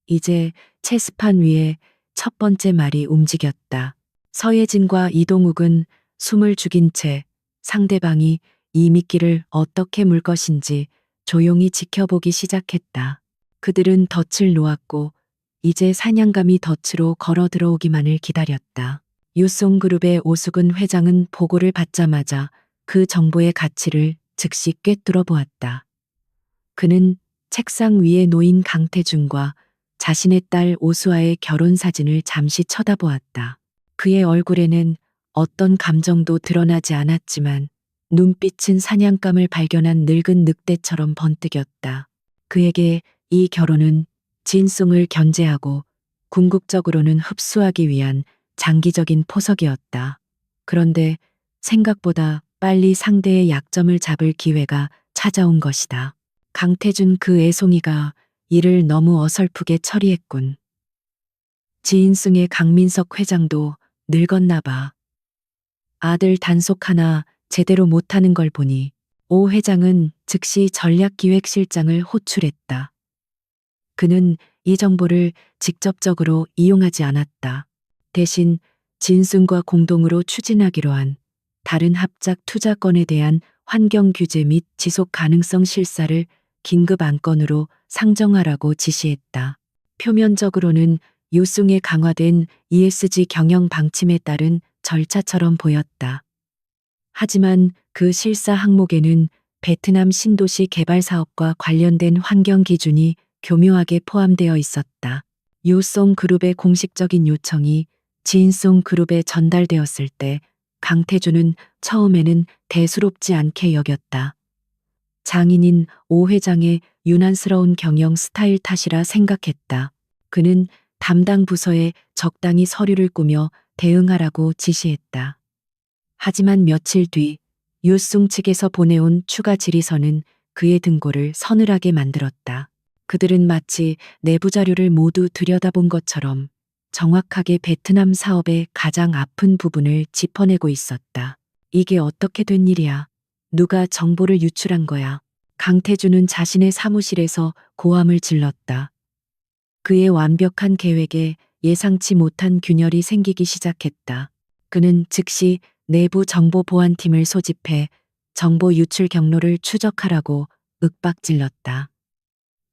이제 체스판 위에 첫 번째 말이 움직였다. 서예진과 이동욱은 숨을 죽인 채 상대방이 이 미끼를 어떻게 물 것인지 조용히 지켜보기 시작했다. 그들은 덫을 놓았고 이제 사냥감이 덫으로 걸어 들어오기만을 기다렸다. 유송그룹의 오수근 회장은 보고를 받자마자 그 정보의 가치를 즉시 꿰뚫어 보았다. 그는 책상 위에 놓인 강태준과 자신의 딸 오수아의 결혼 사진을 잠시 쳐다보았다. 그의 얼굴에는 어떤 감정도 드러나지 않았지만 눈빛은 사냥감을 발견한 늙은 늑대처럼 번뜩였다. 그에게 이 결혼은 진송을 견제하고 궁극적으로는 흡수하기 위한 장기적인 포석이었다. 그런데 생각보다 빨리 상대의 약점을 잡을 기회가 찾아온 것이다. 강태준 그 애송이가 이를 너무 어설프게 처리했군. 지인승의 강민석 회장도 늙었나 봐. 아들 단속 하나 제대로 못하는 걸 보니 오 회장은 즉시 전략기획실장을 호출했다. 그는 이 정보를 직접적으로 이용하지 않았다. 대신 진순과 공동으로 추진하기로 한 다른 합작 투자건에 대한 환경 규제 및 지속 가능성 실사를 긴급 안건으로 상정하라고 지시했다. 표면적으로는 유승의 강화된 ESG 경영 방침에 따른 절차처럼 보였다. 하지만 그 실사 항목에는 베트남 신도시 개발 사업과 관련된 환경 기준이 교묘하게 포함되어 있었다. 유송 그룹의 공식적인 요청이 지인송 그룹에 전달되었을 때 강태준은 처음에는 대수롭지 않게 여겼다. 장인인 오 회장의 유난스러운 경영 스타일 탓이라 생각했다. 그는 담당 부서에 적당히 서류를 꾸며 대응하라고 지시했다. 하지만 며칠 뒤 유승 측에서 보내온 추가 질의서는 그의 등골을 서늘하게 만들었다. 그들은 마치 내부 자료를 모두 들여다본 것처럼 정확하게 베트남 사업의 가장 아픈 부분을 짚어내고 있었다. 이게 어떻게 된 일이야? 누가 정보를 유출한 거야? 강태준은 자신의 사무실에서 고함을 질렀다. 그의 완벽한 계획에 예상치 못한 균열이 생기기 시작했다. 그는 즉시 내부 정보 보안팀을 소집해 정보 유출 경로를 추적하라고 윽박질렀다.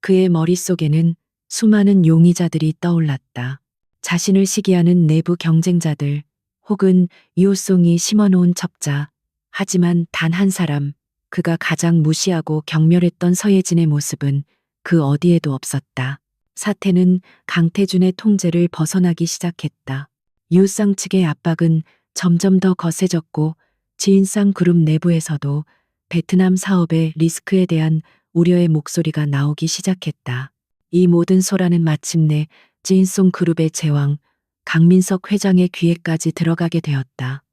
그의 머릿속에는 수많은 용의자들이 떠올랐다. 자신을 시기하는 내부 경쟁자들 혹은 유호송이 심어놓은 첩자. 하지만 단 한 사람, 그가 가장 무시하고 경멸했던 서예진의 모습은 그 어디에도 없었다. 사태는 강태준의 통제를 벗어나기 시작했다. 유상 측의 압박은 점점 더 거세졌고 지인상 그룹 내부에서도 베트남 사업의 리스크에 대한 우려의 목소리가 나오기 시작했다. 이 모든 소란은 마침내 지인송 그룹의 제왕 강민석 회장의 귀에까지 들어가게 되었다.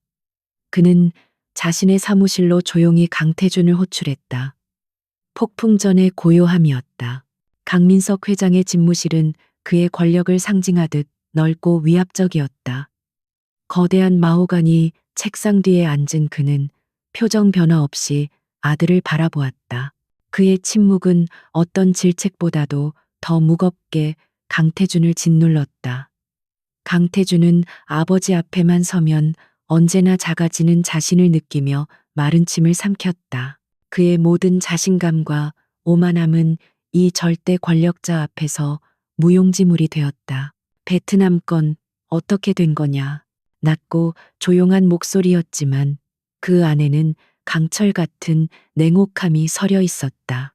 그는 자신의 사무실로 조용히 강태준을 호출했다. 폭풍전의 고요함이었다. 강민석 회장의 집무실은 그의 권력을 상징하듯 넓고 위압적이었다. 거대한 마호가니 책상 뒤에 앉은 그는 표정 변화 없이 아들을 바라보았다. 그의 침묵은 어떤 질책보다도 더 무겁게 강태준을 짓눌렀다. 강태준은 아버지 앞에만 서면 언제나 작아지는 자신을 느끼며 마른 침을 삼켰다. 그의 모든 자신감과 오만함은 이 절대 권력자 앞에서 무용지물이 되었다. 베트남 건 어떻게 된 거냐? 낮고 조용한 목소리였지만 그 안에는 강철 같은 냉혹함이 서려 있었다.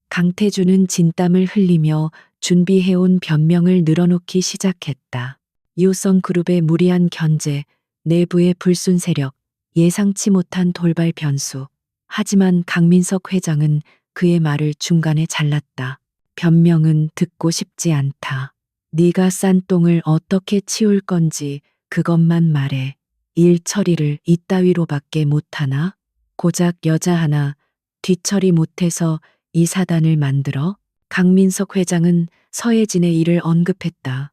강태준은 진땀을 흘리며 준비해온 변명을 늘어놓기 시작했다. 유성 그룹의 무리한 견제, 내부의 불순 세력, 예상치 못한 돌발 변수. 하지만 강민석 회장은 그의 말을 중간에 잘랐다. 변명은 듣고 싶지 않다. 네가 싼 똥을 어떻게 치울 건지 그것만 말해. 일 처리를 이따위로밖에 못하나? 고작 여자 하나 뒤처리 못해서 이 사단을 만들어? 강민석 회장은 서예진의 일을 언급했다.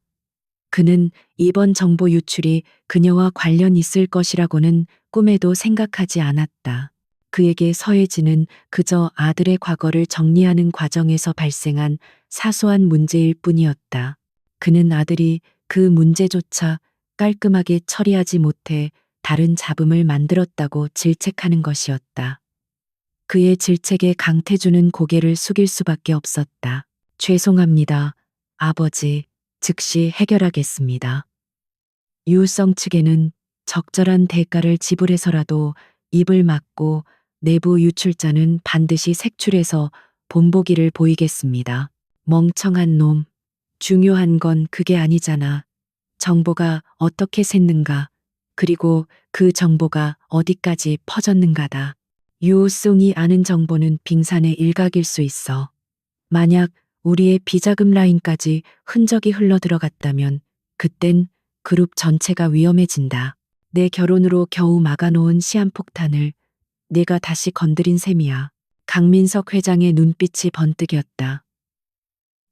그는 이번 정보 유출이 그녀와 관련 있을 것이라고는 꿈에도 생각하지 않았다. 그에게 서예진은 그저 아들의 과거를 정리하는 과정에서 발생한 사소한 문제일 뿐이었다. 그는 아들이 그 문제조차 깔끔하게 처리하지 못해 다른 잡음을 만들었다고 질책하는 것이었다. 그의 질책에 강태준은 고개를 숙일 수밖에 없었다. 죄송합니다, 아버지. 즉시 해결하겠습니다. 유성 측에는 적절한 대가를 지불해서라도 입을 막고 내부 유출자는 반드시 색출해서 본보기를 보이겠습니다. 멍청한 놈. 중요한 건 그게 아니잖아. 정보가 어떻게 샜는가, 그리고 그 정보가 어디까지 퍼졌는가다. 유호송이 아는 정보는 빙산의 일각일 수 있어. 만약 우리의 비자금 라인까지 흔적이 흘러 들어갔다면 그땐 그룹 전체가 위험해진다. 내 결혼으로 겨우 막아놓은 시한폭탄을 내가 다시 건드린 셈이야. 강민석 회장의 눈빛이 번뜩였다.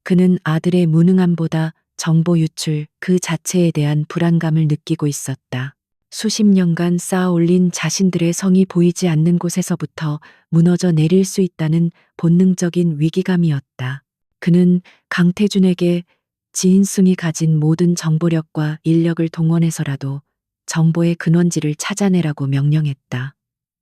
그는 아들의 무능함보다 정보 유출 그 자체에 대한 불안감을 느끼고 있었다. 수십 년간 쌓아올린 자신들의 성이 보이지 않는 곳에서부터 무너져 내릴 수 있다는 본능적인 위기감이었다. 그는 강태준에게 지인승이 가진 모든 정보력과 인력을 동원해서라도 정보의 근원지를 찾아내라고 명령했다.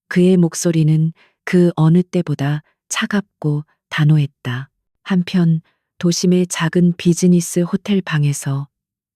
그의 목소리는 그 어느 때보다 차갑고 단호했다. 한편 도심의 작은 비즈니스 호텔 방에서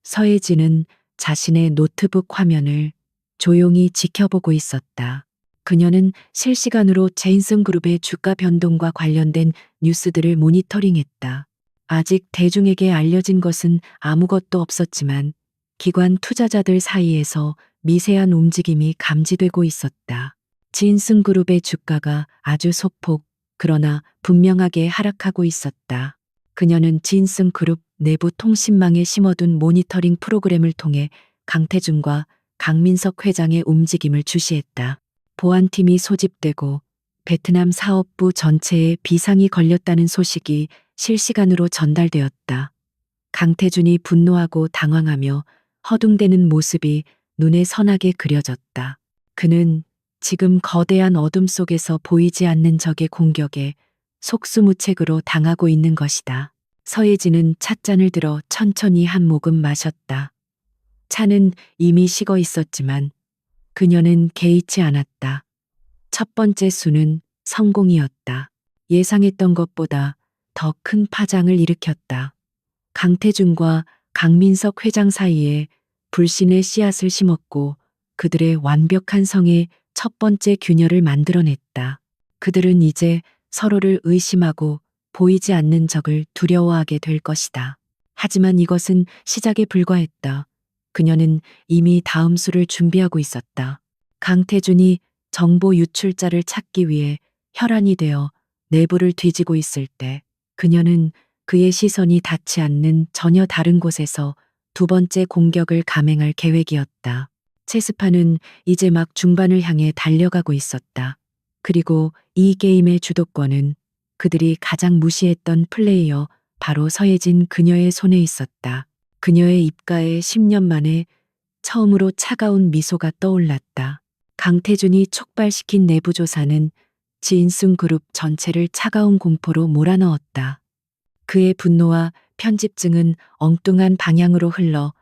서예진은 자신의 노트북 화면을 조용히 지켜보고 있었다. 그녀는 실시간으로 제인슨 그룹의 주가 변동과 관련된 뉴스들을 모니터링했다. 아직 대중에게 알려진 것은 아무것도 없었지만 기관 투자자들 사이에서 미세한 움직임이 감지되고 있었다. 제인슨 그룹의 주가가 아주 소폭, 그러나 분명하게 하락하고 있었다. 그녀는 제인슨 그룹 내부 통신망에 심어둔 모니터링 프로그램을 통해 강태준과 강민석 회장의 움직임을 주시했다. 보안팀이 소집되고 베트남 사업부 전체에 비상이 걸렸다는 소식이 실시간으로 전달되었다. 강태준이 분노하고 당황하며 허둥대는 모습이 눈에 선하게 그려졌다. 그는 지금 거대한 어둠 속에서 보이지 않는 적의 공격에 속수무책으로 당하고 있는 것이다. 서예진은 찻잔을 들어 천천히 한 모금 마셨다. 차는 이미 식어 있었지만 그녀는 개의치 않았다. 첫 번째 수는 성공이었다. 예상했던 것보다 더 큰 파장을 일으켰다. 강태준과 강민석 회장 사이에 불신의 씨앗을 심었고 그들의 완벽한 성의 첫 번째 균열을 만들어냈다. 그들은 이제 서로를 의심하고 보이지 않는 적을 두려워하게 될 것이다. 하지만 이것은 시작에 불과했다. 그녀는 이미 다음 수를 준비하고 있었다. 강태준이 정보 유출자를 찾기 위해 혈안이 되어 내부를 뒤지고 있을 때 그녀는 그의 시선이 닿지 않는 전혀 다른 곳에서 두 번째 공격을 감행할 계획이었다. 체스판은 이제 막 중반을 향해 달려가고 있었다. 그리고 이 게임의 주도권은 그들이 가장 무시했던 플레이어 바로 서예진 그녀의 손에 있었다. 그녀의 입가에 10년 만에 처음으로 차가운 미소가 떠올랐다. 강태준이 촉발시킨 내부조사는 지인승 그룹 전체를 차가운 공포로 몰아넣었다. 그의 분노와 편집증은 엉뚱한 방향으로 흘러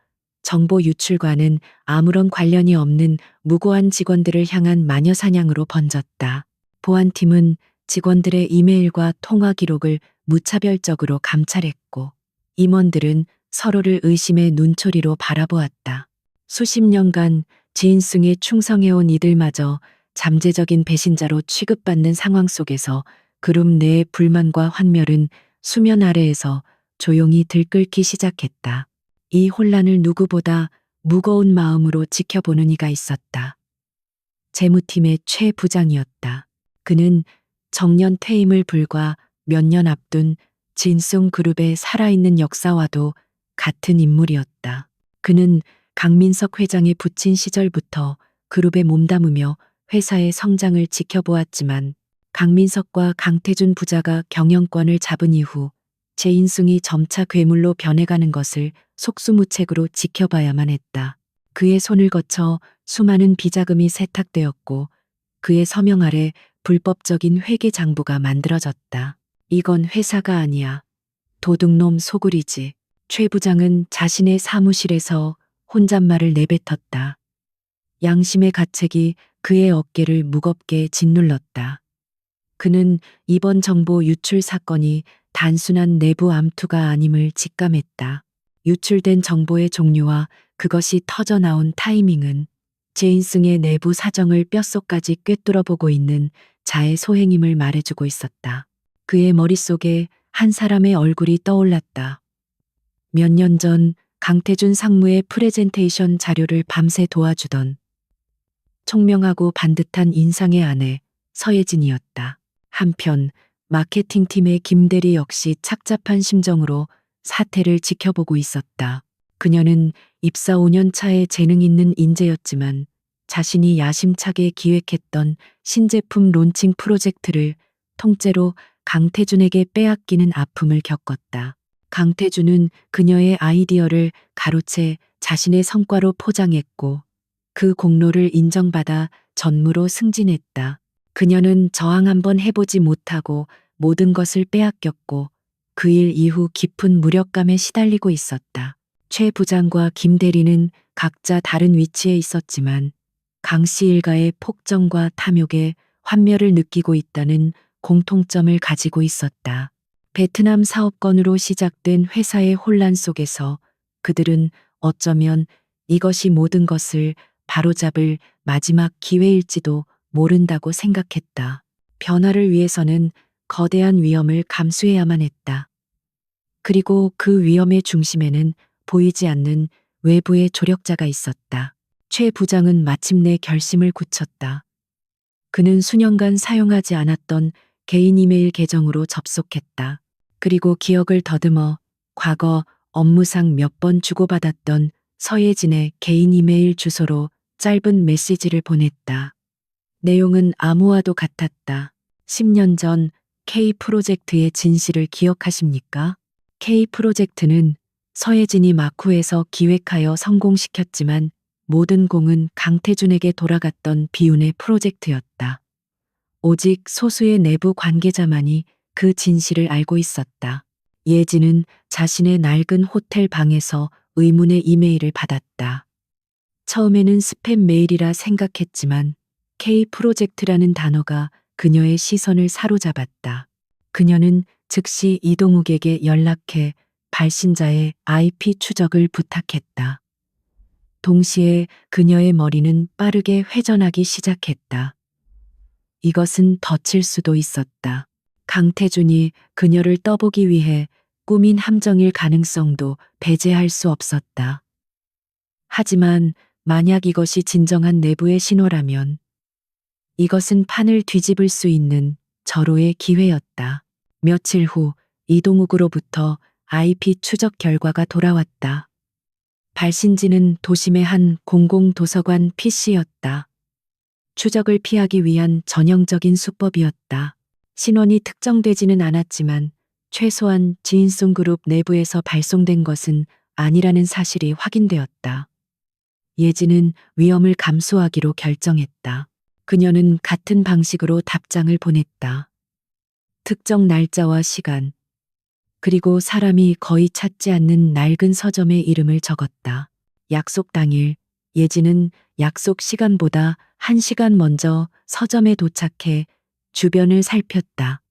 정보 유출과는 아무런 관련이 없는 무고한 직원들을 향한 마녀 사냥으로 번졌다. 보안팀은 직원들의 이메일과 통화 기록을 무차별적으로 감찰했고 임원들은 서로를 의심의 눈초리로 바라보았다. 수십 년간 지인승에 충성해온 이들마저 잠재적인 배신자로 취급받는 상황 속에서 그룹 내의 불만과 환멸은 수면 아래에서 조용히 들끓기 시작했다. 이 혼란을 누구보다 무거운 마음으로 지켜보는 이가 있었다. 재무팀의 최 부장이었다. 그는 정년 퇴임을 불과 몇 년 앞둔 진송 그룹의 살아있는 역사와도 같은 인물이었다. 그는 강민석 회장의 부친 시절부터 그룹에 몸담으며 회사의 성장을 지켜보았지만 강민석과 강태준 부자가 경영권을 잡은 이후 제인승이 점차 괴물로 변해가는 것을 속수무책으로 지켜봐야만 했다. 그의 손을 거쳐 수많은 비자금이 세탁되었고 그의 서명 아래 불법적인 회계 장부가 만들어졌다. 이건 회사가 아니야. 도둑놈 소굴이지. 최 부장은 자신의 사무실에서 혼잣말을 내뱉었다. 양심의 가책이 그의 어깨를 무겁게 짓눌렀다. 그는 이번 정보 유출 사건이 단순한 내부 암투가 아님을 직감했다. 유출된 정보의 종류와 그것이 터져나온 타이밍은 제인승의 내부 사정을 뼛속까지 꿰뚫어보고 있는 자의 소행임을 말해주고 있었다. 그의 머릿속에 한 사람의 얼굴이 떠올랐다. 몇 년 전 강태준 상무의 프레젠테이션 자료를 밤새 도와주던 총명하고 반듯한 인상의 아내 서예진이었다. 한편 마케팅팀의 김대리 역시 착잡한 심정으로 사태를 지켜보고 있었다. 그녀는 입사 5년 차의 재능 있는 인재였지만 자신이 야심차게 기획했던 신제품 론칭 프로젝트를 통째로 강태준에게 빼앗기는 아픔을 겪었다. 강태준은 그녀의 아이디어를 가로채 자신의 성과로 포장했고 그 공로를 인정받아 전무로 승진했다. 그녀는 저항 한번 해보지 못하고 모든 것을 빼앗겼고 그 일 이후 깊은 무력감에 시달리고 있었다. 최 부장과 김 대리는 각자 다른 위치에 있었지만 강 씨 일가의 폭정과 탐욕에 환멸을 느끼고 있다는 공통점을 가지고 있었다. 베트남 사업건으로 시작된 회사의 혼란 속에서 그들은 어쩌면 이것이 모든 것을 바로잡을 마지막 기회일지도 모른다고 생각했다. 변화를 위해서는 거대한 위험을 감수해야만 했다. 그리고 그 위험의 중심에는 보이지 않는 외부의 조력자가 있었다. 최 부장은 마침내 결심을 굳혔다. 그는 수년간 사용하지 않았던 개인 이메일 계정으로 접속했다. 그리고 기억을 더듬어 과거 업무상 몇 번 주고받았던 서예진의 개인 이메일 주소로 짧은 메시지를 보냈다. 내용은 암호와도 같았다. 10년 전 K 프로젝트의 진실을 기억하십니까? K 프로젝트는 서예진이 마쿠에서 기획하여 성공시켰지만 모든 공은 강태준에게 돌아갔던 비운의 프로젝트였다. 오직 소수의 내부 관계자만이 그 진실을 알고 있었다. 예진은 자신의 낡은 호텔 방에서 의문의 이메일을 받았다. 처음에는 스팸 메일이라 생각했지만 K 프로젝트라는 단어가 그녀의 시선을 사로잡았다. 그녀는 즉시 이동욱에게 연락해 발신자의 IP 추적을 부탁했다. 동시에 그녀의 머리는 빠르게 회전하기 시작했다. 이것은 덫일 수도 있었다. 강태준이 그녀를 떠보기 위해 꾸민 함정일 가능성도 배제할 수 없었다. 하지만 만약 이것이 진정한 내부의 신호라면 이것은 판을 뒤집을 수 있는 절호의 기회였다. 며칠 후 이동욱으로부터 IP 추적 결과가 돌아왔다. 발신지는 도심의 한 공공도서관 PC였다. 추적을 피하기 위한 전형적인 수법이었다. 신원이 특정되지는 않았지만 최소한 지인송 그룹 내부에서 발송된 것은 아니라는 사실이 확인되었다. 예진은 위험을 감수하기로 결정했다. 그녀는 같은 방식으로 답장을 보냈다. 특정 날짜와 시간, 그리고 사람이 거의 찾지 않는 낡은 서점의 이름을 적었다. 약속 당일, 예진은 약속 시간보다 1시간 먼저 서점에 도착해 주변을 살폈다.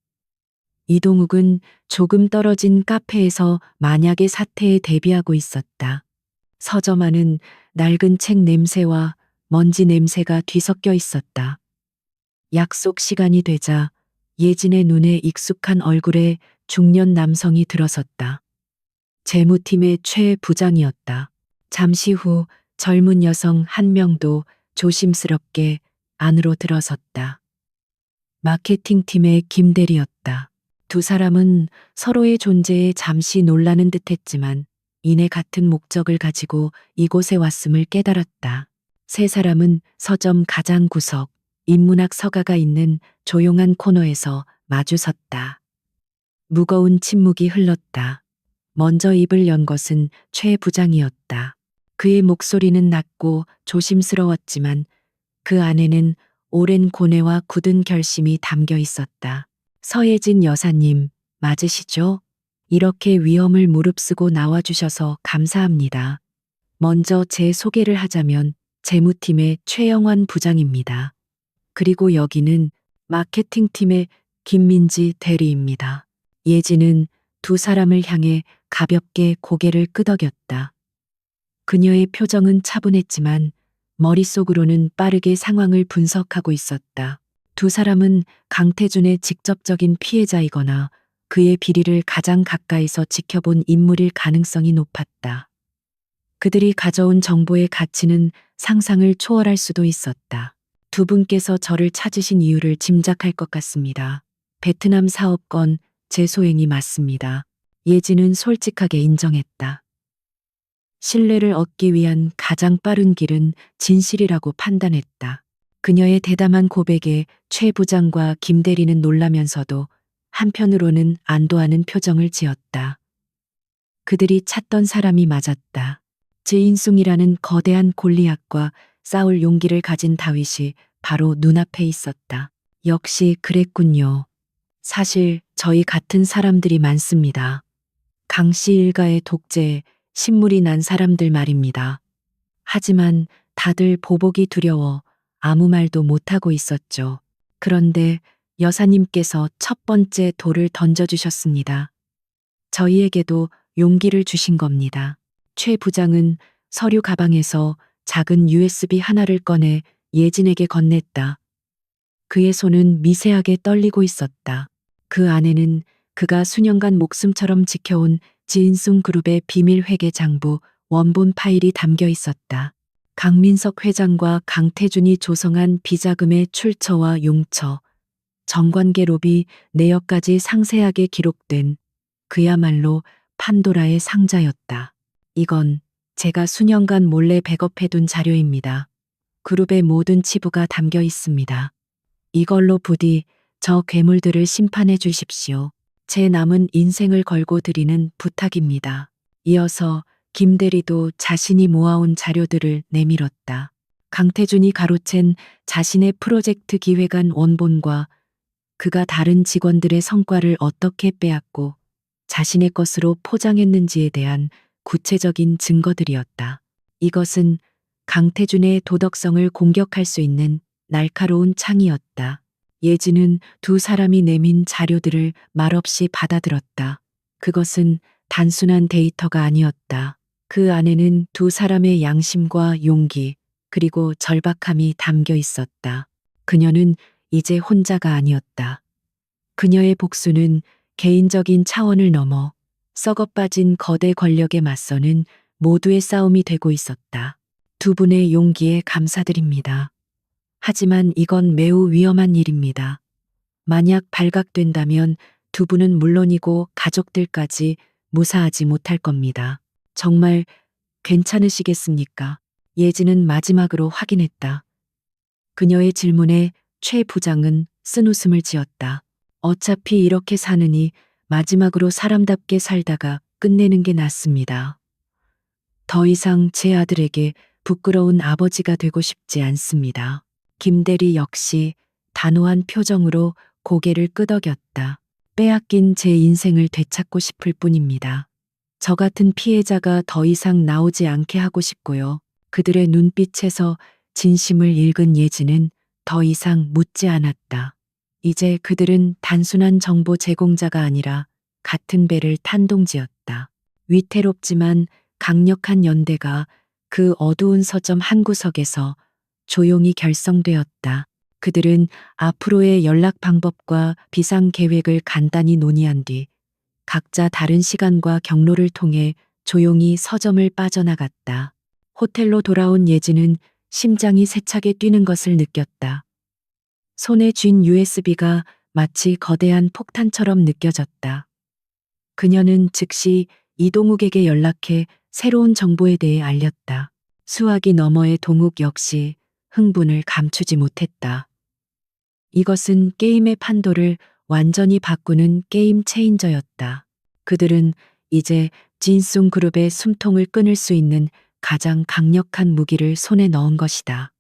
이동욱은 조금 떨어진 카페에서 만약의 사태에 대비하고 있었다. 서점 안은 낡은 책 냄새와 먼지 냄새가 뒤섞여 있었다. 약속 시간이 되자 예진의 눈에 익숙한 얼굴에 중년 남성이 들어섰다. 재무팀의 최 부장이었다. 잠시 후 젊은 여성 한 명도 조심스럽게 안으로 들어섰다. 마케팅팀의 김대리였다. 두 사람은 서로의 존재에 잠시 놀라는 듯했지만 이내 같은 목적을 가지고 이곳에 왔음을 깨달았다. 세 사람은 서점 가장 구석, 인문학 서가가 있는 조용한 코너에서 마주 섰다. 무거운 침묵이 흘렀다. 먼저 입을 연 것은 최 부장이었다. 그의 목소리는 낮고 조심스러웠지만 그 안에는 오랜 고뇌와 굳은 결심이 담겨 있었다. 서예진 여사님, 맞으시죠? 이렇게 위험을 무릅쓰고 나와주셔서 감사합니다. 먼저 제 소개를 하자면 재무팀의 최영환 부장입니다. 그리고 여기는 마케팅팀의 김민지 대리입니다. 예진은 두 사람을 향해 가볍게 고개를 끄덕였다. 그녀의 표정은 차분했지만 머릿속으로는 빠르게 상황을 분석하고 있었다. 두 사람은 강태준의 직접적인 피해자이거나 그의 비리를 가장 가까이서 지켜본 인물일 가능성이 높았다. 그들이 가져온 정보의 가치는 상상을 초월할 수도 있었다. 두 분께서 저를 찾으신 이유를 짐작할 것 같습니다. 베트남 사업건 재소행이 맞습니다. 예진은 솔직하게 인정했다. 신뢰를 얻기 위한 가장 빠른 길은 진실이라고 판단했다. 그녀의 대담한 고백에 최 부장과 김 대리는 놀라면서도 한편으로는 안도하는 표정을 지었다. 그들이 찾던 사람이 맞았다. 제인숭이라는 거대한 골리앗과 싸울 용기를 가진 다윗이 바로 눈앞에 있었다. 역시 그랬군요. 사실 저희 같은 사람들이 많습니다. 강씨 일가의 독재에 신물이 난 사람들 말입니다. 하지만 다들 보복이 두려워 아무 말도 못하고 있었죠. 그런데 여사님께서 첫 번째 돌을 던져주셨습니다. 저희에게도 용기를 주신 겁니다. 최 부장은 서류 가방에서 작은 USB 하나를 꺼내 예진에게 건넸다. 그의 손은 미세하게 떨리고 있었다. 그 안에는 그가 수년간 목숨처럼 지켜온 지인숭 그룹의 비밀 회계 장부 원본 파일이 담겨 있었다. 강민석 회장과 강태준이 조성한 비자금의 출처와 용처, 정관계 로비 내역까지 상세하게 기록된 그야말로 판도라의 상자였다. 이건 제가 수년간 몰래 백업해둔 자료입니다. 그룹의 모든 치부가 담겨 있습니다. 이걸로 부디 저 괴물들을 심판해 주십시오. 제 남은 인생을 걸고 드리는 부탁입니다. 이어서 김 대리도 자신이 모아온 자료들을 내밀었다. 강태준이 가로챈 자신의 프로젝트 기획안 원본과 그가 다른 직원들의 성과를 어떻게 빼앗고 자신의 것으로 포장했는지에 대한 구체적인 증거들이었다. 이것은 강태준의 도덕성을 공격할 수 있는 날카로운 창이었다. 예지는 두 사람이 내민 자료들을 말없이 받아들었다. 그것은 단순한 데이터가 아니었다. 그 안에는 두 사람의 양심과 용기, 그리고 절박함이 담겨 있었다. 그녀는 이제 혼자가 아니었다. 그녀의 복수는 개인적인 차원을 넘어 썩어빠진 거대 권력에 맞서는 모두의 싸움이 되고 있었다. 두 분의 용기에 감사드립니다. 하지만 이건 매우 위험한 일입니다. 만약 발각된다면 두 분은 물론이고 가족들까지 무사하지 못할 겁니다. 정말 괜찮으시겠습니까? 예지는 마지막으로 확인했다. 그녀의 질문에 최 부장은 쓴웃음을 지었다. 어차피 이렇게 사느니 마지막으로 사람답게 살다가 끝내는 게 낫습니다. 더 이상 제 아들에게 부끄러운 아버지가 되고 싶지 않습니다. 김대리 역시 단호한 표정으로 고개를 끄덕였다. 빼앗긴 제 인생을 되찾고 싶을 뿐입니다. 저 같은 피해자가 더 이상 나오지 않게 하고 싶고요. 그들의 눈빛에서 진심을 읽은 예지는 더 이상 묻지 않았다. 이제 그들은 단순한 정보 제공자가 아니라 같은 배를 탄 동지였다. 위태롭지만 강력한 연대가 그 어두운 서점 한 구석에서 조용히 결성되었다. 그들은 앞으로의 연락 방법과 비상 계획을 간단히 논의한 뒤 각자 다른 시간과 경로를 통해 조용히 서점을 빠져나갔다. 호텔로 돌아온 예지는 심장이 세차게 뛰는 것을 느꼈다. 손에 쥔 USB가 마치 거대한 폭탄처럼 느껴졌다. 그녀는 즉시 이동욱에게 연락해 새로운 정보에 대해 알렸다. 수화기 너머의 동욱 역시 흥분을 감추지 못했다. 이것은 게임의 판도를 완전히 바꾸는 게임 체인저였다. 그들은 이제 진숭 그룹의 숨통을 끊을 수 있는 가장 강력한 무기를 손에 넣은 것이다.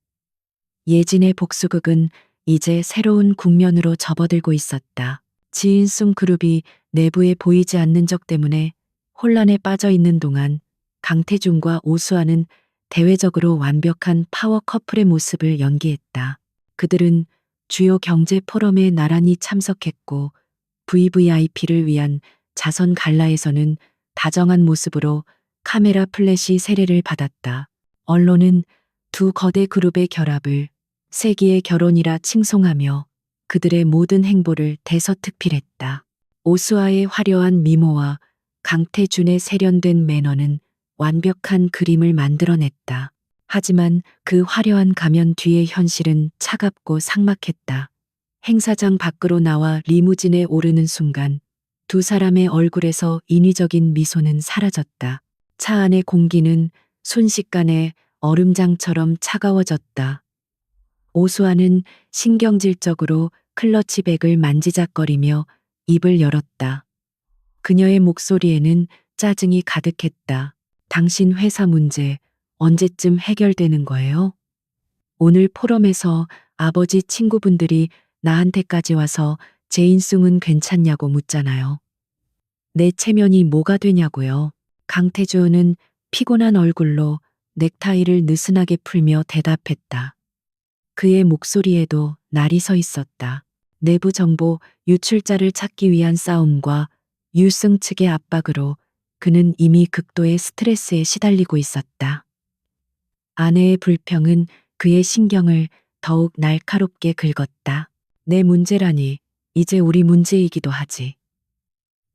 예진의 복수극은 이제 새로운 국면으로 접어들고 있었다. 지인숭 그룹이 내부에 보이지 않는 적 때문에 혼란에 빠져 있는 동안 강태준과 오수아는 대외적으로 완벽한 파워 커플의 모습을 연기했다. 그들은 주요 경제 포럼에 나란히 참석했고 VVIP를 위한 자선 갈라에서는 다정한 모습으로 카메라 플래시 세례를 받았다. 언론은 두 거대 그룹의 결합을 세기의 결혼이라 칭송하며 그들의 모든 행보를 대서특필했다. 오수아의 화려한 미모와 강태준의 세련된 매너는 완벽한 그림을 만들어냈다. 하지만 그 화려한 가면 뒤의 현실은 차갑고 삭막했다. 행사장 밖으로 나와 리무진에 오르는 순간 두 사람의 얼굴에서 인위적인 미소는 사라졌다. 차 안의 공기는 순식간에 얼음장처럼 차가워졌다. 오수아는 신경질적으로 클러치백을 만지작거리며 입을 열었다. 그녀의 목소리에는 짜증이 가득했다. 당신 회사 문제 언제쯤 해결되는 거예요? 오늘 포럼에서 아버지 친구분들이 나한테까지 와서 제인숭은 괜찮냐고 묻잖아요. 내 체면이 뭐가 되냐고요. 강태주는 피곤한 얼굴로 넥타이를 느슨하게 풀며 대답했다. 그의 목소리에도 날이 서 있었다. 내부 정보 유출자를 찾기 위한 싸움과 유승 측의 압박으로 그는 이미 극도의 스트레스에 시달리고 있었다. 아내의 불평은 그의 신경을 더욱 날카롭게 긁었다. 내 문제라니 이제 우리 문제이기도 하지.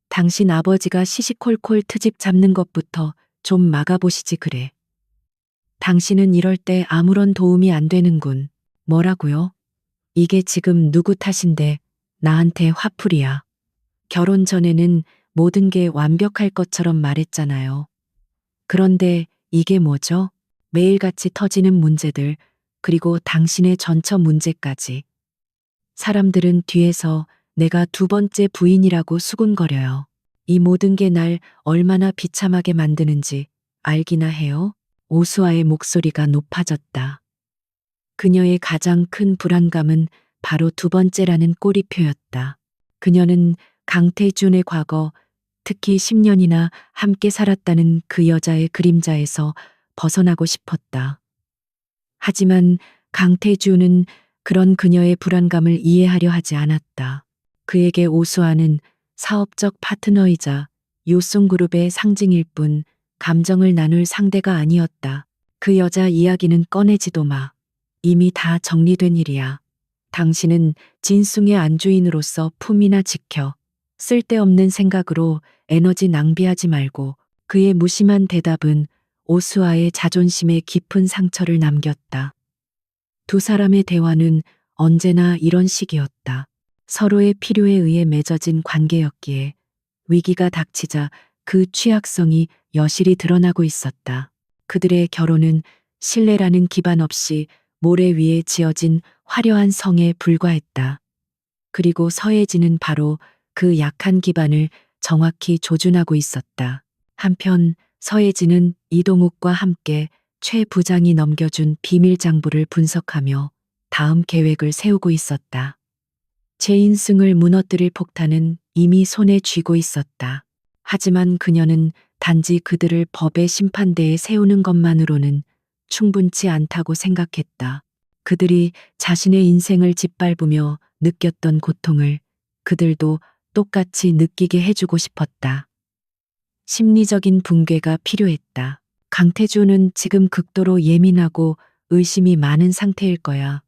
당신 아버지가 시시콜콜 트집 잡는 것부터 좀 막아보시지 그래. 당신은 이럴 때 아무런 도움이 안 되는군. 뭐라고요? 이게 지금 누구 탓인데 나한테 화풀이야. 결혼 전에는 모든 게 완벽할 것처럼 말했잖아요. 그런데 이게 뭐죠? 매일같이 터지는 문제들, 그리고 당신의 전처 문제까지. 사람들은 뒤에서 내가 두 번째 부인이라고 수군거려요. 이 모든 게 날 얼마나 비참하게 만드는지 알기나 해요? 오수아의 목소리가 높아졌다. 그녀의 가장 큰 불안감은 바로 두 번째라는 꼬리표였다. 그녀는 강태준의 과거, 특히 10년이나 함께 살았다는 그 여자의 그림자에서 벗어나고 싶었다. 하지만 강태준은 그런 그녀의 불안감을 이해하려 하지 않았다. 그에게 오수아는 사업적 파트너이자 요송그룹의 상징일 뿐 감정을 나눌 상대가 아니었다. 그 여자 이야기는 꺼내지도 마. 이미 다 정리된 일이야. 당신은 진숭의 안주인으로서 품이나 지켜. 쓸데없는 생각으로 에너지 낭비하지 말고. 그의 무심한 대답은 오수아의 자존심에 깊은 상처를 남겼다. 두 사람의 대화는 언제나 이런 식이었다. 서로의 필요에 의해 맺어진 관계였기에 위기가 닥치자 그 취약성이 여실히 드러나고 있었다. 그들의 결혼은 신뢰라는 기반 없이 모래 위에 지어진 화려한 성에 불과했다. 그리고 서예진은 바로 그 약한 기반을 정확히 조준하고 있었다. 한편 서예진은 이동욱과 함께 최 부장이 넘겨준 비밀 장부를 분석하며 다음 계획을 세우고 있었다. 제인승을 무너뜨릴 폭탄은 이미 손에 쥐고 있었다. 하지만 그녀는 단지 그들을 법의 심판대에 세우는 것만으로는 충분치 않다고 생각했다. 그들이 자신의 인생을 짓밟으며 느꼈던 고통을 그들도 똑같이 느끼게 해주고 싶었다. 심리적인 붕괴가 필요했다. 강태주는 지금 극도로 예민하고 의심이 많은 상태일 거야.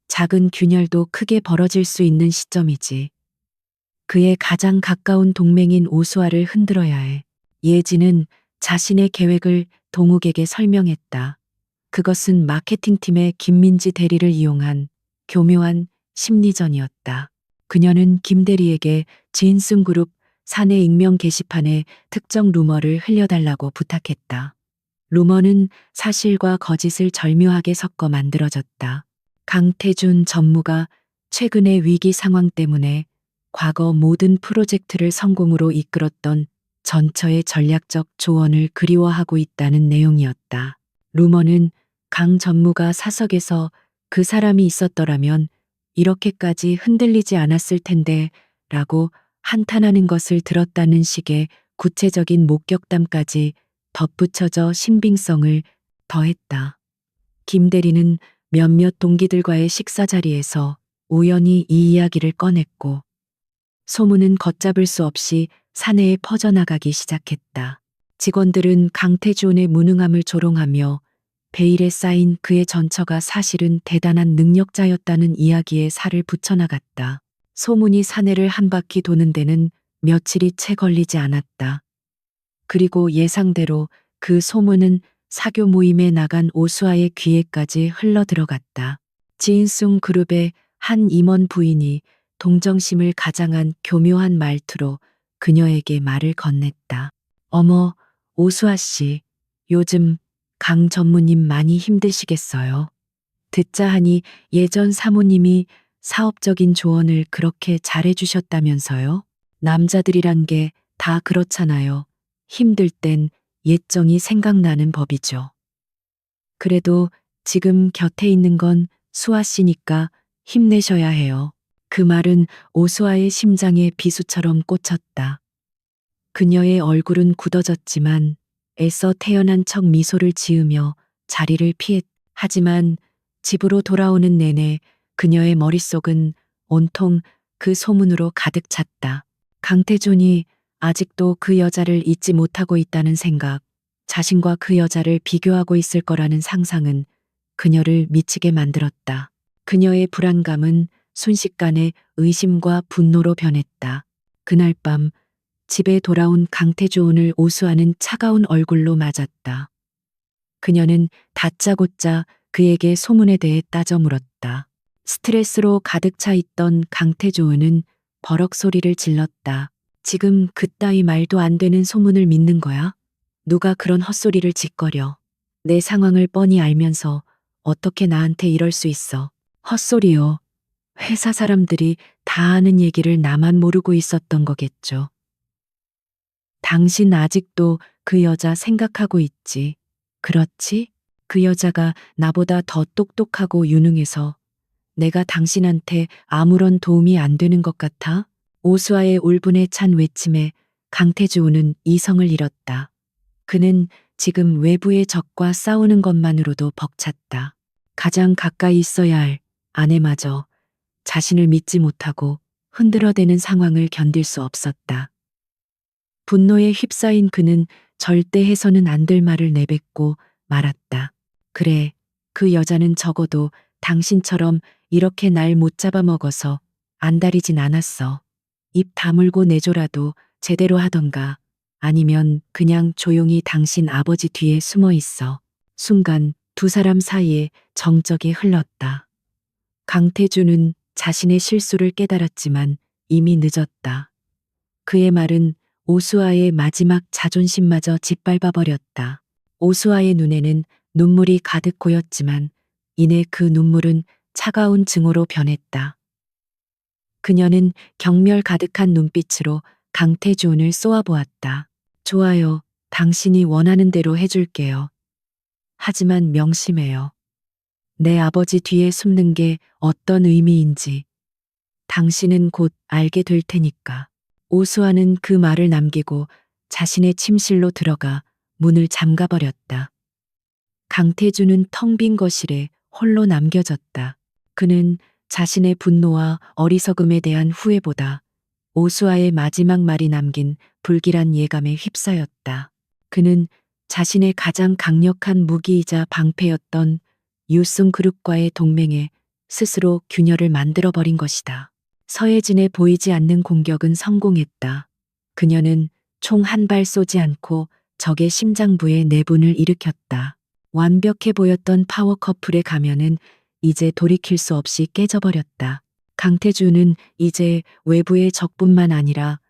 작은 균열도 크게 벌어질 수 있는 시점이지. 그의 가장 가까운 동맹인 오수아를 흔들어야 해. 예지는 자신의 계획을 동욱에게 설명했다. 그것은 마케팅팀의 김민지 대리를 이용한 교묘한 심리전이었다. 그녀는 김 대리에게 진승그룹 사내 익명 게시판에 특정 루머를 흘려달라고 부탁했다. 루머는 사실과 거짓을 절묘하게 섞어 만들어졌다. 강태준 전무가 최근의 위기 상황 때문에 과거 모든 프로젝트를 성공으로 이끌었던 전처의 전략적 조언을 그리워하고 있다는 내용이었다. 루머는 강 전무가 사석에서 그 사람이 있었더라면 이렇게까지 흔들리지 않았을 텐데 라고 한탄하는 것을 들었다는 식의 구체적인 목격담까지 덧붙여져 신빙성을 더했다. 김 대리는 몇몇 동기들과의 식사 자리에서 우연히 이 이야기를 꺼냈고 소문은 걷잡을 수 없이 사내에 퍼져나가기 시작했다. 직원들은 강태준의 무능함을 조롱하며 베일에 쌓인 그의 전처가 사실은 대단한 능력자였다는 이야기에 살을 붙여나갔다. 소문이 사내를 한 바퀴 도는 데는 며칠이 채 걸리지 않았다. 그리고 예상대로 그 소문은 사교 모임에 나간 오수아의 귀에까지 흘러들어갔다. 지인숭 그룹의 한 임원 부인이 동정심을 가장한 교묘한 말투로 그녀에게 말을 건넸다. 어머, 오수아 씨, 요즘 강 전무님 많이 힘드시겠어요? 듣자 하니 예전 사모님이 사업적인 조언을 그렇게 잘해주셨다면서요? 남자들이란 게 다 그렇잖아요. 힘들 땐 옛정이 생각나는 법이죠. 그래도 지금 곁에 있는 건 수아 씨니까 힘내셔야 해요. 그 말은 오수아의 심장에 비수처럼 꽂혔다. 그녀의 얼굴은 굳어졌지만 애써 태연한 척 미소를 지으며 자리를 피했. 하지만 집으로 돌아오는 내내 그녀의 머릿속은 온통 그 소문으로 가득 찼다. 강태준이 아직도 그 여자를 잊지 못하고 있다는 생각, 자신과 그 여자를 비교하고 있을 거라는 상상은 그녀를 미치게 만들었다. 그녀의 불안감은 순식간에 의심과 분노로 변했다. 그날 밤 집에 돌아온 강태주온을 오수아는 차가운 얼굴로 맞았다. 그녀는 다짜고짜 그에게 소문에 대해 따져 물었다. 스트레스로 가득 차 있던 강태주온은 버럭 소리를 질렀다. 지금 그따위 말도 안 되는 소문을 믿는 거야? 누가 그런 헛소리를 짓거려. 내 상황을 뻔히 알면서 어떻게 나한테 이럴 수 있어. 헛소리요. 회사 사람들이 다 아는 얘기를 나만 모르고 있었던 거겠죠. 당신 아직도 그 여자 생각하고 있지. 그렇지? 그 여자가 나보다 더 똑똑하고 유능해서 내가 당신한테 아무런 도움이 안 되는 것 같아? 오수아의 울분에 찬 외침에 강태주는 이성을 잃었다. 그는 지금 외부의 적과 싸우는 것만으로도 벅찼다. 가장 가까이 있어야 할 아내마저 자신을 믿지 못하고 흔들어대는 상황을 견딜 수 없었다. 분노에 휩싸인 그는 절대 해서는 안 될 말을 내뱉고 말았다. 그래, 그 여자는 적어도 당신처럼 이렇게 날 못 잡아먹어서 안달이진 않았어. 입 다물고 내줘라도 제대로 하던가 아니면 그냥 조용히 당신 아버지 뒤에 숨어 있어. 순간 두 사람 사이에 정적이 흘렀다. 강태주는 자신의 실수를 깨달았지만 이미 늦었다. 그의 말은 오수아의 마지막 자존심마저 짓밟아 버렸다. 오수아의 눈에는 눈물이 가득 고였지만 이내 그 눈물은 차가운 증오로 변했다. 그녀는 경멸 가득한 눈빛으로 강태주을 쏘아보았다. 좋아요. 당신이 원하는 대로 해줄게요. 하지만 명심해요. 내 아버지 뒤에 숨는 게 어떤 의미인지 당신은 곧 알게 될 테니까. 오수아는 그 말을 남기고 자신의 침실로 들어가 문을 잠가버렸다. 강태주는 텅 빈 거실에 홀로 남겨졌다. 그는 자신의 분노와 어리석음에 대한 후회보다 오수아의 마지막 말이 남긴 불길한 예감에 휩싸였다. 그는 자신의 가장 강력한 무기이자 방패였던 유승그룹과의 동맹에 스스로 균열을 만들어버린 것이다. 서예진의 보이지 않는 공격은 성공했다. 그녀는 총 한 발 쏘지 않고 적의 심장부에 내분을 일으켰다. 완벽해 보였던 파워 커플의 가면은 이제 돌이킬 수 없이 깨져버렸다. 강태주는 이제 외부의 적뿐만 아니라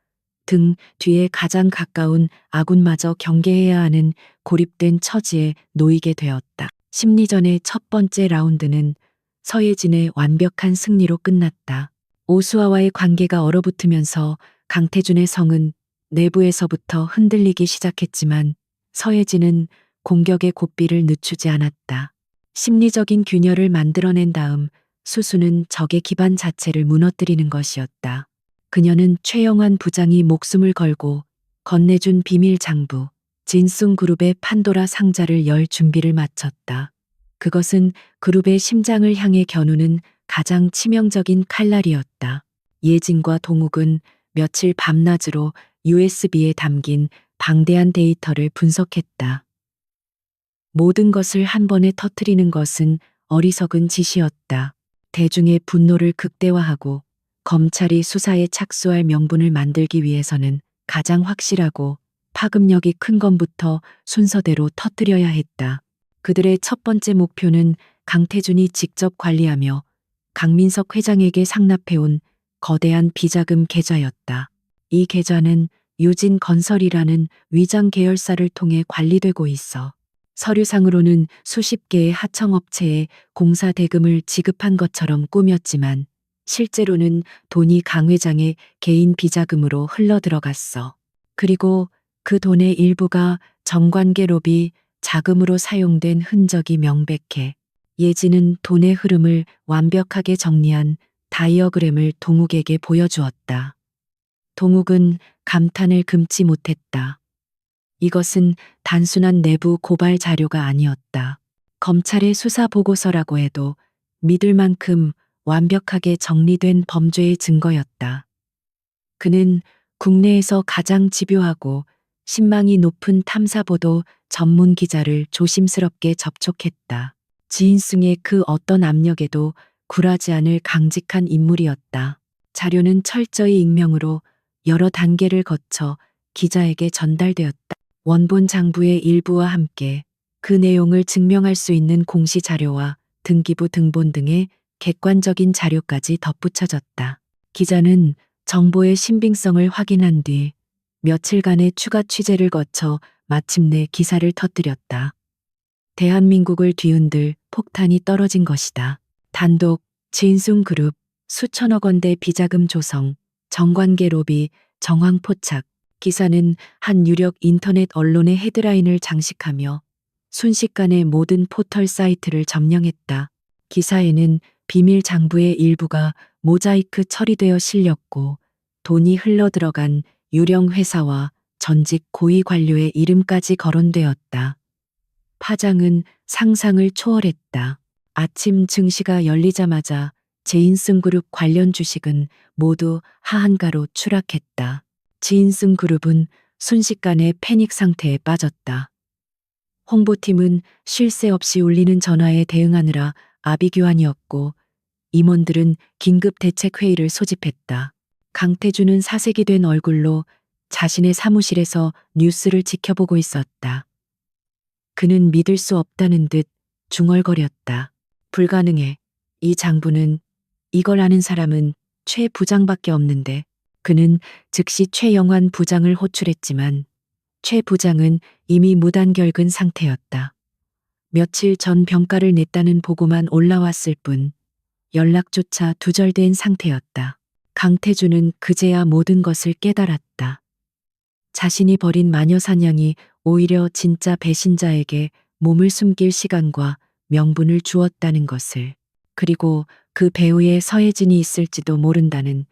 등 뒤에 가장 가까운 아군마저 경계해야 하는 고립된 처지에 놓이게 되었다. 심리전의 첫 번째 라운드는 서예진의 완벽한 승리로 끝났다. 오수아와의 관계가 얼어붙으면서 강태준의 성은 내부에서부터 흔들리기 시작했지만 서예진은 공격의 고삐를 늦추지 않았다. 심리적인 균열을 만들어낸 다음 수수는 적의 기반 자체를 무너뜨리는 것이었다. 그녀는 최영환 부장이 목숨을 걸고 건네준 비밀 장부, 진숭그룹의 판도라 상자를 열 준비를 마쳤다. 그것은 그룹의 심장을 향해 겨누는 가장 치명적인 칼날이었다. 예진과 동욱은 며칠 밤낮으로 USB에 담긴 방대한 데이터를 분석했다. 모든 것을 한 번에 터뜨리는 것은 어리석은 짓이었다. 대중의 분노를 극대화하고 검찰이 수사에 착수할 명분을 만들기 위해서는 가장 확실하고 파급력이 큰 것부터 순서대로 터뜨려야 했다. 그들의 첫 번째 목표는 강태준이 직접 관리하며 강민석 회장에게 상납해온 거대한 비자금 계좌였다. 이 계좌는 유진건설이라는 위장 계열사를 통해 관리되고 있어 서류상으로는 수십 개의 하청업체에 공사 대금을 지급한 것처럼 꾸몄지만 실제로는 돈이 강 회장의 개인 비자금으로 흘러들어갔어. 그리고 그 돈의 일부가 정관계 로비 자금으로 사용된 흔적이 명백해. 예진은 돈의 흐름을 완벽하게 정리한 다이어그램을 동욱에게 보여주었다. 동욱은 감탄을 금치 못했다. 이것은 단순한 내부 고발 자료가 아니었다. 검찰의 수사 보고서라고 해도 믿을 만큼 완벽하게 정리된 범죄의 증거였다. 그는 국내에서 가장 집요하고 신망이 높은 탐사보도 전문 기자를 조심스럽게 접촉했다. 지인승의 그 어떤 압력에도 굴하지 않을 강직한 인물이었다. 자료는 철저히 익명으로 여러 단계를 거쳐 기자에게 전달되었다. 원본 장부의 일부와 함께 그 내용을 증명할 수 있는 공시 자료와 등기부 등본 등의 객관적인 자료까지 덧붙여졌다. 기자는 정보의 신빙성을 확인한 뒤 며칠간의 추가 취재를 거쳐 마침내 기사를 터뜨렸다. 대한민국을 뒤흔들 폭탄이 떨어진 것이다. 단독, 진숭그룹, 수천억 원대 비자금 조성, 정관계 로비, 정황 포착, 기사는 한 유력 인터넷 언론의 헤드라인을 장식하며 순식간에 모든 포털 사이트를 점령했다. 기사에는 비밀 장부의 일부가 모자이크 처리되어 실렸고 돈이 흘러들어간 유령 회사와 전직 고위 관료의 이름까지 거론되었다. 파장은 상상을 초월했다. 아침 증시가 열리자마자 제인슨그룹 관련 주식은 모두 하한가로 추락했다. 지인슨그룹은 순식간에 패닉 상태에 빠졌다. 홍보팀은 쉴 새 없이 울리는 전화에 대응하느라 아비규환이었고 임원들은 긴급 대책회의를 소집했다. 강태준은 사색이 된 얼굴로 자신의 사무실에서 뉴스를 지켜보고 있었다. 그는 믿을 수 없다는 듯 중얼거렸다. 불가능해. 이 장부는, 이걸 아는 사람은 최 부장밖에 없는데. 그는 즉시 최영환 부장을 호출했지만 최 부장은 이미 무단결근 상태였다. 며칠 전 병가를 냈다는 보고만 올라왔을 뿐 연락조차 두절된 상태였다. 강태준은 그제야 모든 것을 깨달았다. 자신이 벌인 마녀사냥이 오히려 진짜 배신자에게 몸을 숨길 시간과 명분을 주었다는 것을, 그리고 그 배후에 서예진이 있을지도 모른다는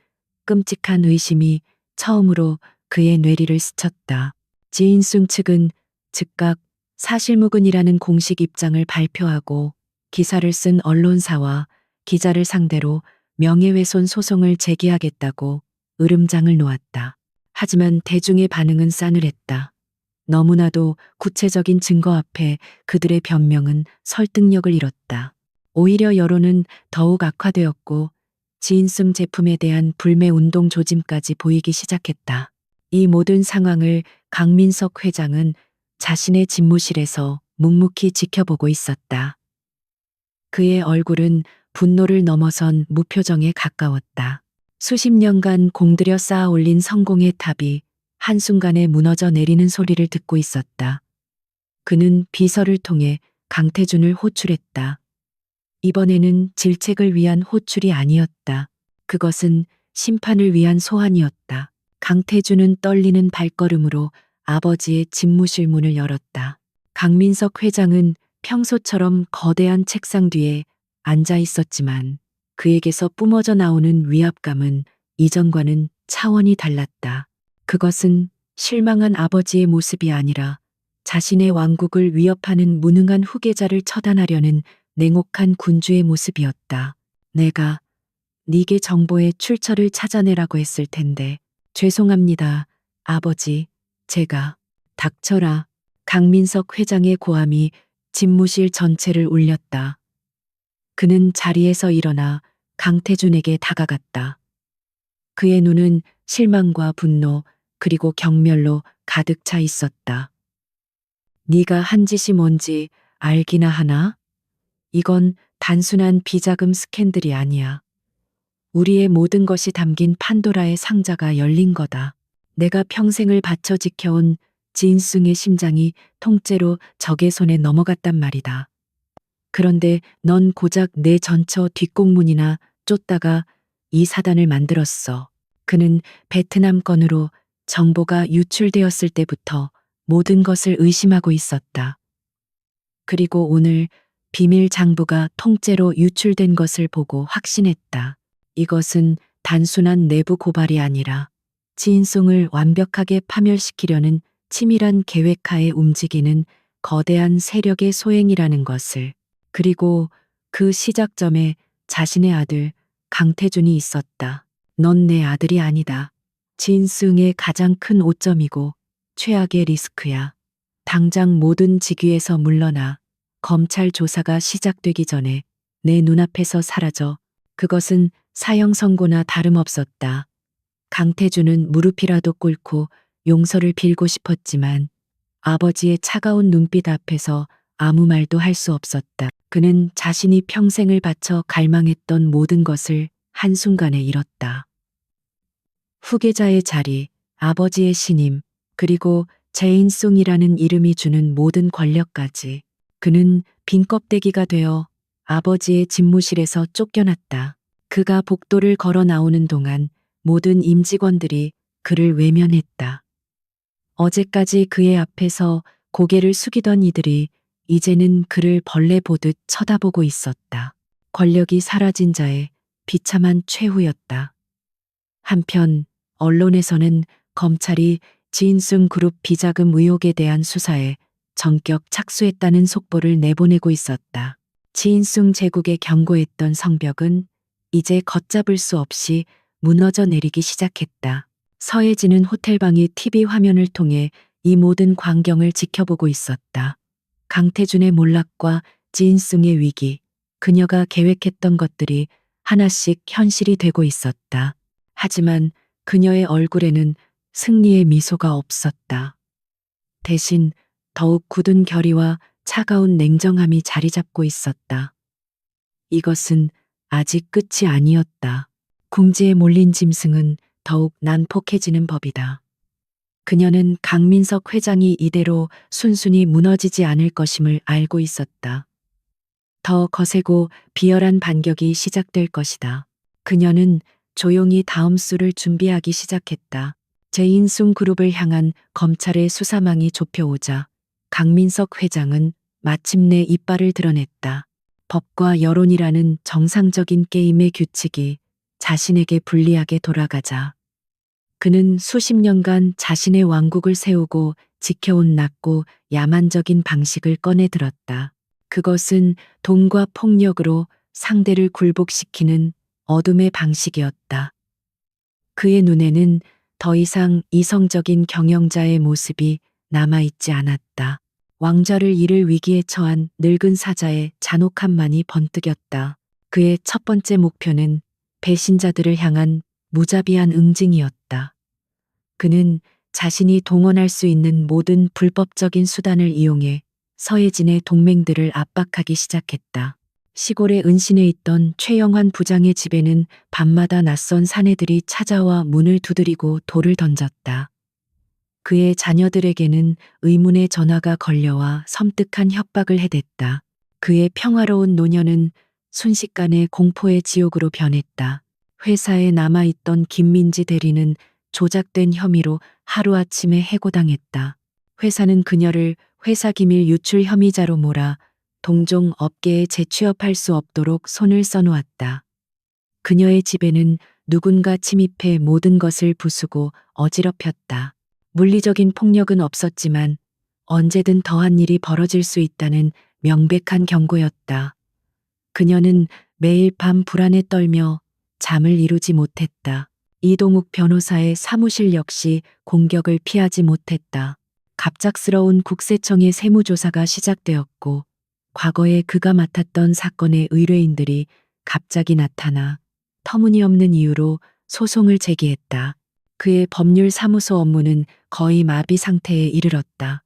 끔찍한 의심이 처음으로 그의 뇌리를 스쳤다. 지인숭 측은 즉각 사실무근이라는 공식 입장을 발표하고 기사를 쓴 언론사와 기자를 상대로 명예훼손 소송을 제기하겠다고 으름장을 놓았다. 하지만 대중의 반응은 싸늘했다. 너무나도 구체적인 증거 앞에 그들의 변명은 설득력을 잃었다. 오히려 여론은 더욱 악화되었고 지인숭 제품에 대한 불매 운동 조짐까지 보이기 시작했다. 이 모든 상황을 강민석 회장은 자신의 집무실에서 묵묵히 지켜보고 있었다. 그의 얼굴은 분노를 넘어선 무표정에 가까웠다. 수십 년간 공들여 쌓아 올린 성공의 탑이 한순간에 무너져 내리는 소리를 듣고 있었다. 그는 비서를 통해 강태준을 호출했다. 이번에는 질책을 위한 호출이 아니었다. 그것은 심판을 위한 소환이었다. 강태준은 떨리는 발걸음으로 아버지의 집무실 문을 열었다. 강민석 회장은 평소처럼 거대한 책상 뒤에 앉아 있었지만 그에게서 뿜어져 나오는 위압감은 이전과는 차원이 달랐다. 그것은 실망한 아버지의 모습이 아니라 자신의 왕국을 위협하는 무능한 후계자를 처단하려는 냉혹한 군주의 모습이었다. 내가 네게 정보의 출처를 찾아내라고 했을 텐데. 죄송합니다, 아버지. 제가. 닥쳐라. 강민석 회장의 고함이 집무실 전체를 울렸다. 그는 자리에서 일어나 강태준에게 다가갔다. 그의 눈은 실망과 분노 그리고 경멸로 가득 차 있었다. 네가 한 짓이 뭔지 알기나 하나? 이건 단순한 비자금 스캔들이 아니야. 우리의 모든 것이 담긴 판도라의 상자가 열린 거다. 내가 평생을 바쳐 지켜온 지인숭의 심장이 통째로 적의 손에 넘어갔단 말이다. 그런데 넌 고작 내 전처 뒷공문이나 쫓다가 이 사단을 만들었어. 그는 베트남 건으로 정보가 유출되었을 때부터 모든 것을 의심하고 있었다. 그리고 오늘 비밀 장부가 통째로 유출된 것을 보고 확신했다. 이것은 단순한 내부 고발이 아니라 지인숭을 완벽하게 파멸시키려는 치밀한 계획하에 움직이는 거대한 세력의 소행이라는 것을. 그리고 그 시작점에 자신의 아들 강태준이 있었다. 넌 내 아들이 아니다. 지인숭의 가장 큰 오점이고 최악의 리스크야. 당장 모든 직위에서 물러나 검찰 조사가 시작되기 전에 내 눈앞에서 사라져. 그것은 사형 선고나 다름없었다. 강태준은 무릎이라도 꿇고 용서를 빌고 싶었지만 아버지의 차가운 눈빛 앞에서 아무 말도 할 수 없었다. 그는 자신이 평생을 바쳐 갈망했던 모든 것을 한순간에 잃었다. 후계자의 자리, 아버지의 신임, 그리고 제인송이라는 이름이 주는 모든 권력까지. 그는 빈 껍데기가 되어 아버지의 집무실에서 쫓겨났다. 그가 복도를 걸어 나오는 동안 모든 임직원들이 그를 외면했다. 어제까지 그의 앞에서 고개를 숙이던 이들이 이제는 그를 벌레 보듯 쳐다보고 있었다. 권력이 사라진 자의 비참한 최후였다. 한편 언론에서는 검찰이 지인승 그룹 비자금 의혹에 대한 수사에 전격 착수했다는 속보를 내보내고 있었다. 지인승 제국에 경고했던 성벽은 이제 걷잡을 수 없이 무너져 내리기 시작했다. 서혜진은 호텔방의 TV 화면을 통해 이 모든 광경을 지켜보고 있었다. 강태준의 몰락과 지인승의 위기, 그녀가 계획했던 것들이 하나씩 현실이 되고 있었다. 하지만 그녀의 얼굴에는 승리의 미소가 없었다. 대신 더욱 굳은 결의와 차가운 냉정함이 자리 잡고 있었다. 이것은 아직 끝이 아니었다. 궁지에 몰린 짐승은 더욱 난폭해지는 법이다. 그녀는 강민석 회장이 이대로 순순히 무너지지 않을 것임을 알고 있었다. 더 거세고 비열한 반격이 시작될 것이다. 그녀는 조용히 다음 수를 준비하기 시작했다. 제인숭 그룹을 향한 검찰의 수사망이 좁혀오자 강민석 회장은 마침내 이빨을 드러냈다. 법과 여론이라는 정상적인 게임의 규칙이 자신에게 불리하게 돌아가자 그는 수십 년간 자신의 왕국을 세우고 지켜온 낮고 야만적인 방식을 꺼내 들었다. 그것은 돈과 폭력으로 상대를 굴복시키는 어둠의 방식이었다. 그의 눈에는 더 이상 이성적인 경영자의 모습이 남아있지 않았다. 왕좌를 잃을 위기에 처한 늙은 사자의 잔혹함만이 번뜩였다. 그의 첫 번째 목표는 배신자들을 향한 무자비한 응징이었다. 그는 자신이 동원할 수 있는 모든 불법적인 수단을 이용해 서혜진의 동맹들을 압박하기 시작했다. 시골의 은신에 있던 최영환 부장의 집에는 밤마다 낯선 사내들이 찾아와 문을 두드리고 돌을 던졌다. 그의 자녀들에게는 의문의 전화가 걸려와 섬뜩한 협박을 해댔다. 그의 평화로운 노년은 순식간에 공포의 지옥으로 변했다. 회사에 남아있던 김민지 대리는 조작된 혐의로 하루아침에 해고당했다. 회사는 그녀를 회사 기밀 유출 혐의자로 몰아 동종 업계에 재취업할 수 없도록 손을 써놓았다. 그녀의 집에는 누군가 침입해 모든 것을 부수고 어지럽혔다. 물리적인 폭력은 없었지만 언제든 더한 일이 벌어질 수 있다는 명백한 경고였다. 그녀는 매일 밤 불안에 떨며 잠을 이루지 못했다. 이동욱 변호사의 사무실 역시 공격을 피하지 못했다. 갑작스러운 국세청의 세무조사가 시작되었고 과거에 그가 맡았던 사건의 의뢰인들이 갑자기 나타나 터무니없는 이유로 소송을 제기했다. 그의 법률 사무소 업무는 거의 마비 상태에 이르렀다.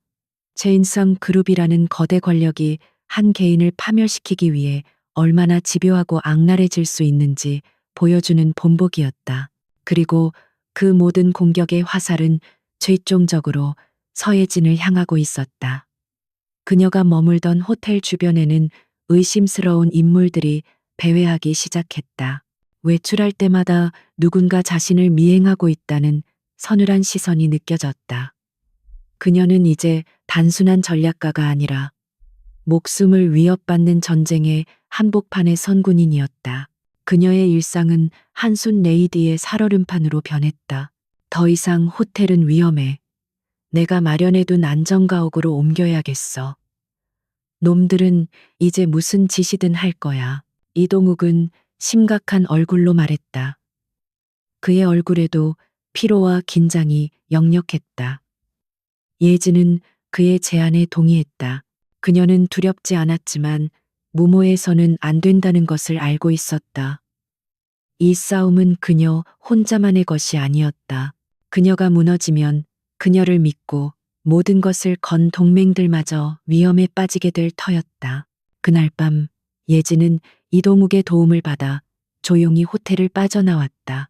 제인성 그룹이라는 거대 권력이 한 개인을 파멸시키기 위해 얼마나 집요하고 악랄해질 수 있는지 보여주는 본보기였다. 그리고 그 모든 공격의 화살은 최종적으로 서혜진을 향하고 있었다. 그녀가 머물던 호텔 주변에는 의심스러운 인물들이 배회하기 시작했다. 외출할 때마다 누군가 자신을 미행하고 있다는 서늘한 시선이 느껴졌다. 그녀는 이제 단순한 전략가가 아니라 목숨을 위협받는 전쟁의 한복판의 선군인이었다. 그녀의 일상은 한순 레이디의 살얼음판으로 변했다. 더 이상 호텔은 위험해. 내가 마련해둔 안전가옥으로 옮겨야겠어. 놈들은 이제 무슨 짓이든 할 거야. 이동욱은 심각한 얼굴로 말했다. 그의 얼굴에도 피로와 긴장이 역력했다. 예지는 그의 제안에 동의했다. 그녀는 두렵지 않았지만 무모해서는 안 된다는 것을 알고 있었다. 이 싸움은 그녀 혼자만의 것이 아니었다. 그녀가 무너지면 그녀를 믿고 모든 것을 건 동맹들마저 위험에 빠지게 될 터였다. 그날 밤 예지는 이동욱의 도움을 받아 조용히 호텔을 빠져나왔다.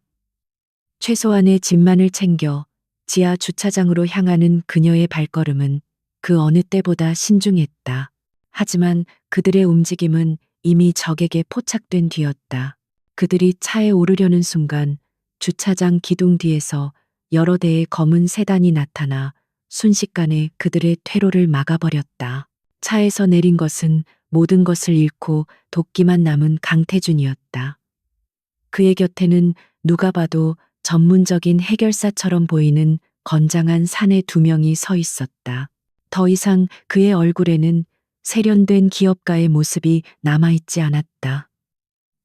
최소한의 짐만을 챙겨 지하 주차장으로 향하는 그녀의 발걸음은 그 어느 때보다 신중했다. 하지만 그들의 움직임은 이미 적에게 포착된 뒤였다. 그들이 차에 오르려는 순간 주차장 기둥 뒤에서 여러 대의 검은 세단이 나타나 순식간에 그들의 퇴로를 막아버렸다. 차에서 내린 것은 모든 것을 잃고 도끼만 남은 강태준이었다. 그의 곁에는 누가 봐도 전문적인 해결사처럼 보이는 건장한 사내 두 명이 서 있었다. 더 이상 그의 얼굴에는 세련된 기업가의 모습이 남아있지 않았다.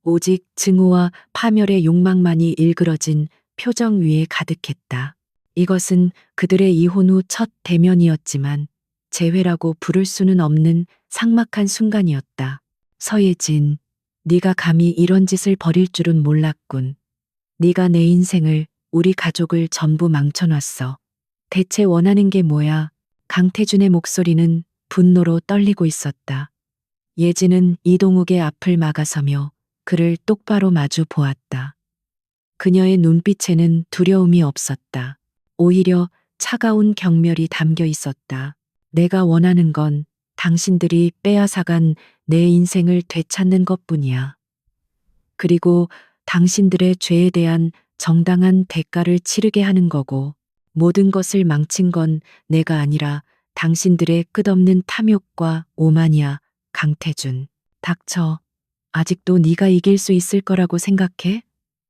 오직 증오와 파멸의 욕망만이 일그러진 표정 위에 가득했다. 이것은 그들의 이혼 후 첫 대면이었지만 재회라고 부를 수는 없는 삭막한 순간이었다. 서예진, 네가 감히 이런 짓을 벌일 줄은 몰랐군. 네가 내 인생을, 우리 가족을 전부 망쳐놨어. 대체 원하는 게 뭐야? 강태준의 목소리는 분노로 떨리고 있었다. 예진은 이동욱의 앞을 막아서며 그를 똑바로 마주 보았다. 그녀의 눈빛에는 두려움이 없었다. 오히려 차가운 경멸이 담겨 있었다. 내가 원하는 건 당신들이 빼앗아간 내 인생을 되찾는 것뿐이야. 그리고 당신들의 죄에 대한 정당한 대가를 치르게 하는 거고, 모든 것을 망친 건 내가 아니라 당신들의 끝없는 탐욕과 오만이야. 강태준, 닥쳐. 아직도 네가 이길 수 있을 거라고 생각해?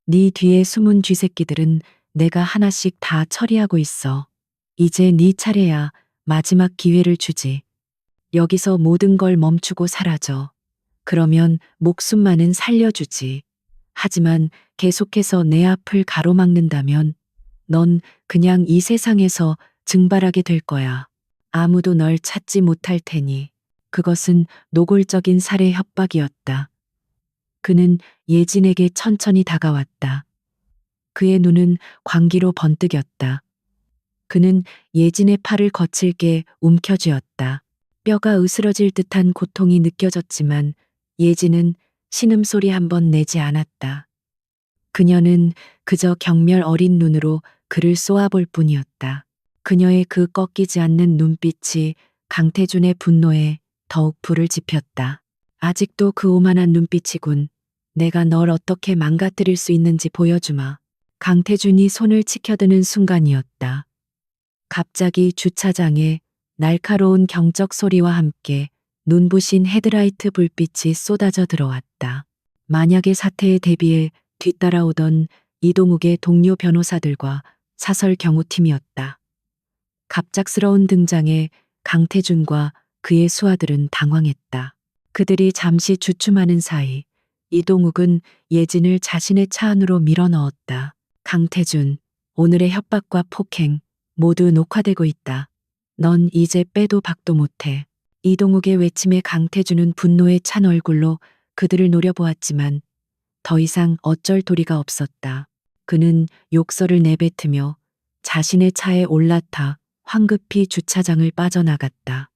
네 뒤에 숨은 쥐새끼들은 내가 하나씩 다 처리하고 있어. 이제 네 차례야. 마지막 기회를 주지. 여기서 모든 걸 멈추고 사라져. 그러면 목숨만은 살려주지. 하지만 계속해서 내 앞을 가로막는다면 넌 그냥 이 세상에서 증발하게 될 거야. 아무도 널 찾지 못할 테니. 그것은 노골적인 살해 협박이었다. 그는 예진에게 천천히 다가왔다. 그의 눈은 광기로 번뜩였다. 그는 예진의 팔을 거칠게 움켜쥐었다. 뼈가 으스러질 듯한 고통이 느껴졌지만 예진은 신음소리 한 번 내지 않았다. 그녀는 그저 경멸 어린 눈으로 그를 쏘아볼 뿐이었다. 그녀의 그 꺾이지 않는 눈빛이 강태준의 분노에 더욱 불을 지폈다. 아직도 그 오만한 눈빛이군. 내가 널 어떻게 망가뜨릴 수 있는지 보여주마. 강태준이 손을 치켜드는 순간이었다. 갑자기 주차장에 날카로운 경적 소리와 함께 눈부신 헤드라이트 불빛이 쏟아져 들어왔다. 만약의 사태에 대비해 뒤따라오던 이동욱의 동료 변호사들과 사설 경호팀이었다. 갑작스러운 등장에 강태준과 그의 수하들은 당황했다. 그들이 잠시 주춤하는 사이 이동욱은 예진을 자신의 차 안으로 밀어 넣었다. 강태준, 오늘의 협박과 폭행 모두 녹화되고 있다. 넌 이제 빼도 박도 못해. 이동욱의 외침에 강태준은 분노에 찬 얼굴로 그들을 노려보았지만 더 이상 어쩔 도리가 없었다. 그는 욕설을 내뱉으며 자신의 차에 올라타 황급히 주차장을 빠져나갔다.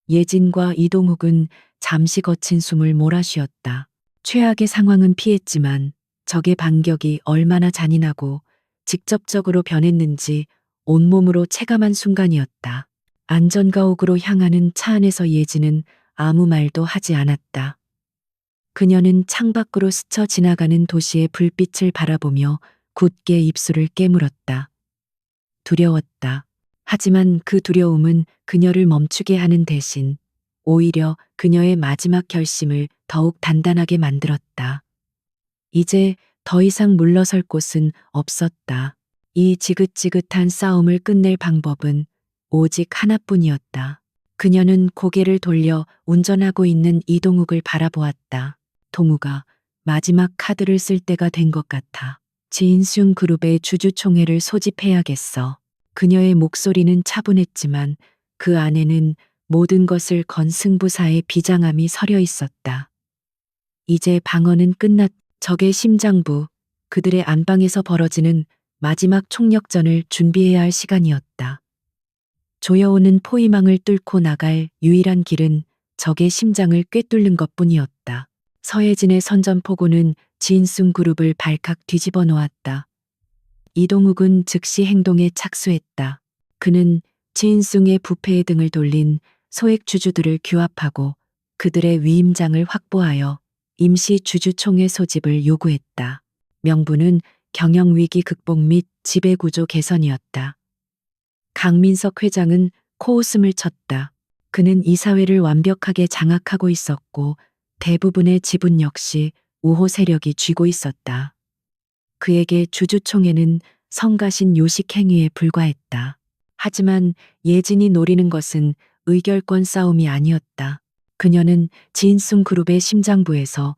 예진과 이동욱은 잠시 거친 숨을 몰아쉬었다. 최악의 상황은 피했지만 적의 반격이 얼마나 잔인하고 직접적으로 변했는지 온몸으로 체감한 순간이었다. 안전가옥으로 향하는 차 안에서 예진은 아무 말도 하지 않았다. 그녀는 창밖으로 스쳐 지나가는 도시의 불빛을 바라보며 굳게 입술을 깨물었다. 두려웠다. 하지만 그 두려움은 그녀를 멈추게 하는 대신 오히려 그녀의 마지막 결심을 더욱 단단하게 만들었다. 이제 더 이상 물러설 곳은 없었다. 이 지긋지긋한 싸움을 끝낼 방법은 오직 하나뿐이었다. 그녀는 고개를 돌려 운전하고 있는 이동욱을 바라보았다. 동우가 마지막 카드를 쓸 때가 된 것 같아. 지인순 그룹의 주주총회를 소집해야겠어. 그녀의 목소리는 차분했지만 그 안에는 모든 것을 건 승부사의 비장함이 서려 있었다. 이제 방어는 끝났. 적의 심장부, 그들의 안방에서 벌어지는 마지막 총력전을 준비해야 할 시간이었다. 조여오는 포위망을 뚫고 나갈 유일한 길은 적의 심장을 꿰뚫는 것뿐이었다. 서예진의 선전포고는 지인순 그룹을 발칵 뒤집어 놓았다. 이동욱은 즉시 행동에 착수했다. 그는 지인순의 부패의 등을 돌린 소액 주주들을 규합하고 그들의 위임장을 확보하여 임시 주주총회 소집을 요구했다. 명분은 경영위기 극복 및 지배구조 개선이었다. 강민석 회장은 코웃음을 쳤다. 그는 이사회를 완벽하게 장악하고 있었고 대부분의 지분 역시 우호 세력이 쥐고 있었다. 그에게 주주총회는 성가신 요식 행위에 불과했다. 하지만 예진이 노리는 것은 의결권 싸움이 아니었다. 그녀는 지인숭 그룹의 심장부에서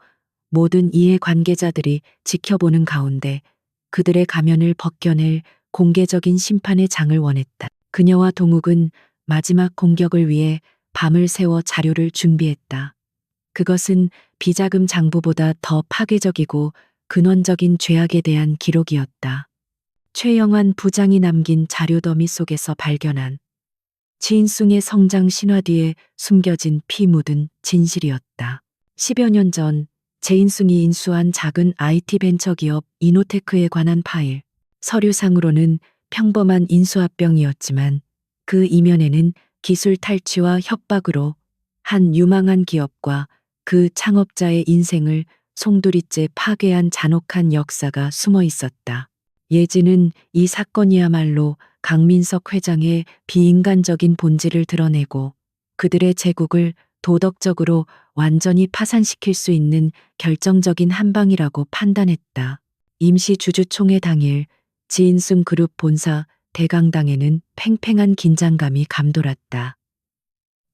모든 이해 관계자들이 지켜보는 가운데 그들의 가면을 벗겨낼 공개적인 심판의 장을 원했다. 그녀와 동욱은 마지막 공격을 위해 밤을 새워 자료를 준비했다. 그것은 비자금 장부보다 더 파괴적이고 근원적인 죄악에 대한 기록이었다. 최영환 부장이 남긴 자료 더미 속에서 발견한 지인숭의 성장 신화 뒤에 숨겨진 피 묻은 진실이었다. 10여 년 전 제인숭이 인수한 작은 IT 벤처기업 이노테크에 관한 파일. 서류상으로는 평범한 인수합병이었지만 그 이면에는 기술 탈취와 협박으로 한 유망한 기업과 그 창업자의 인생을 송두리째 파괴한 잔혹한 역사가 숨어 있었다. 예지는 이 사건이야말로 강민석 회장의 비인간적인 본질을 드러내고 그들의 제국을 도덕적으로 완전히 파산시킬 수 있는 결정적인 한방이라고 판단했다. 임시 주주총회 당일 지인숭 그룹 본사 대강당에는 팽팽한 긴장감이 감돌았다.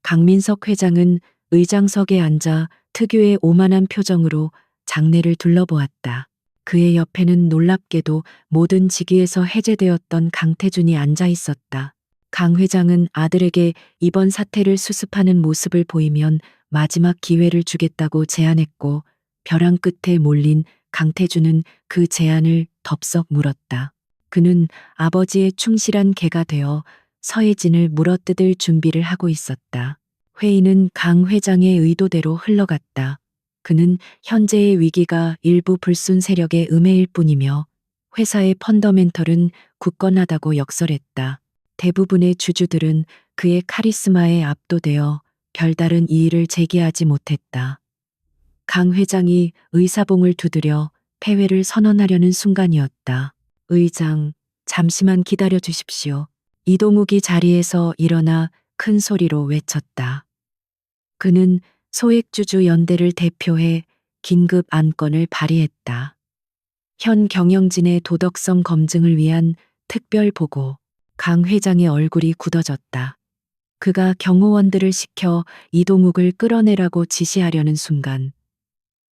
강민석 회장은 의장석에 앉아 특유의 오만한 표정으로 장내를 둘러보았다. 그의 옆에는 놀랍게도 모든 직위에서 해제되었던 강태준이 앉아 있었다. 강 회장은 아들에게 이번 사태를 수습하는 모습을 보이면 마지막 기회를 주겠다고 제안했고 벼랑 끝에 몰린 강태준은 그 제안을 덥석 물었다. 그는 아버지의 충실한 개가 되어 서예진을 물어뜯을 준비를 하고 있었다. 회의는 강 회장의 의도대로 흘러갔다. 그는 현재의 위기가 일부 불순 세력의 음해일 뿐이며 회사의 펀더멘털은 굳건하다고 역설했다. 대부분의 주주들은 그의 카리스마에 압도되어 별다른 이의를 제기하지 못했다. 강 회장이 의사봉을 두드려 폐회를 선언하려는 순간이었다. 의장, 잠시만 기다려 주십시오. 이동욱이 자리에서 일어나 큰 소리로 외쳤다. 그는 소액주주 연대를 대표해 긴급 안건을 발의했다. 현 경영진의 도덕성 검증을 위한 특별 보고. 강 회장의 얼굴이 굳어졌다. 그가 경호원들을 시켜 이동욱을 끌어내라고 지시하려는 순간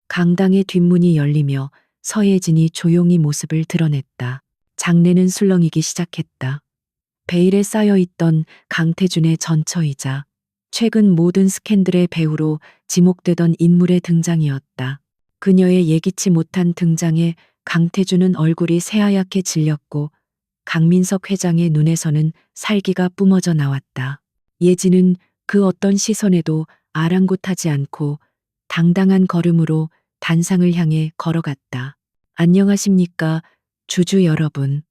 강당의 뒷문이 열리며 서예진이 조용히 모습을 드러냈다. 장내는 술렁이기 시작했다. 베일에 쌓여있던 강태준의 전처이자 최근 모든 스캔들의 배우로 지목되던 인물의 등장이었다. 그녀의 예기치 못한 등장에 강태준은 얼굴이 새하얗게 질렸고 강민석 회장의 눈에서는 살기가 뿜어져 나왔다. 예지는 그 어떤 시선에도 아랑곳하지 않고 당당한 걸음으로 단상을 향해 걸어갔다. 안녕하십니까, 주주 여러분.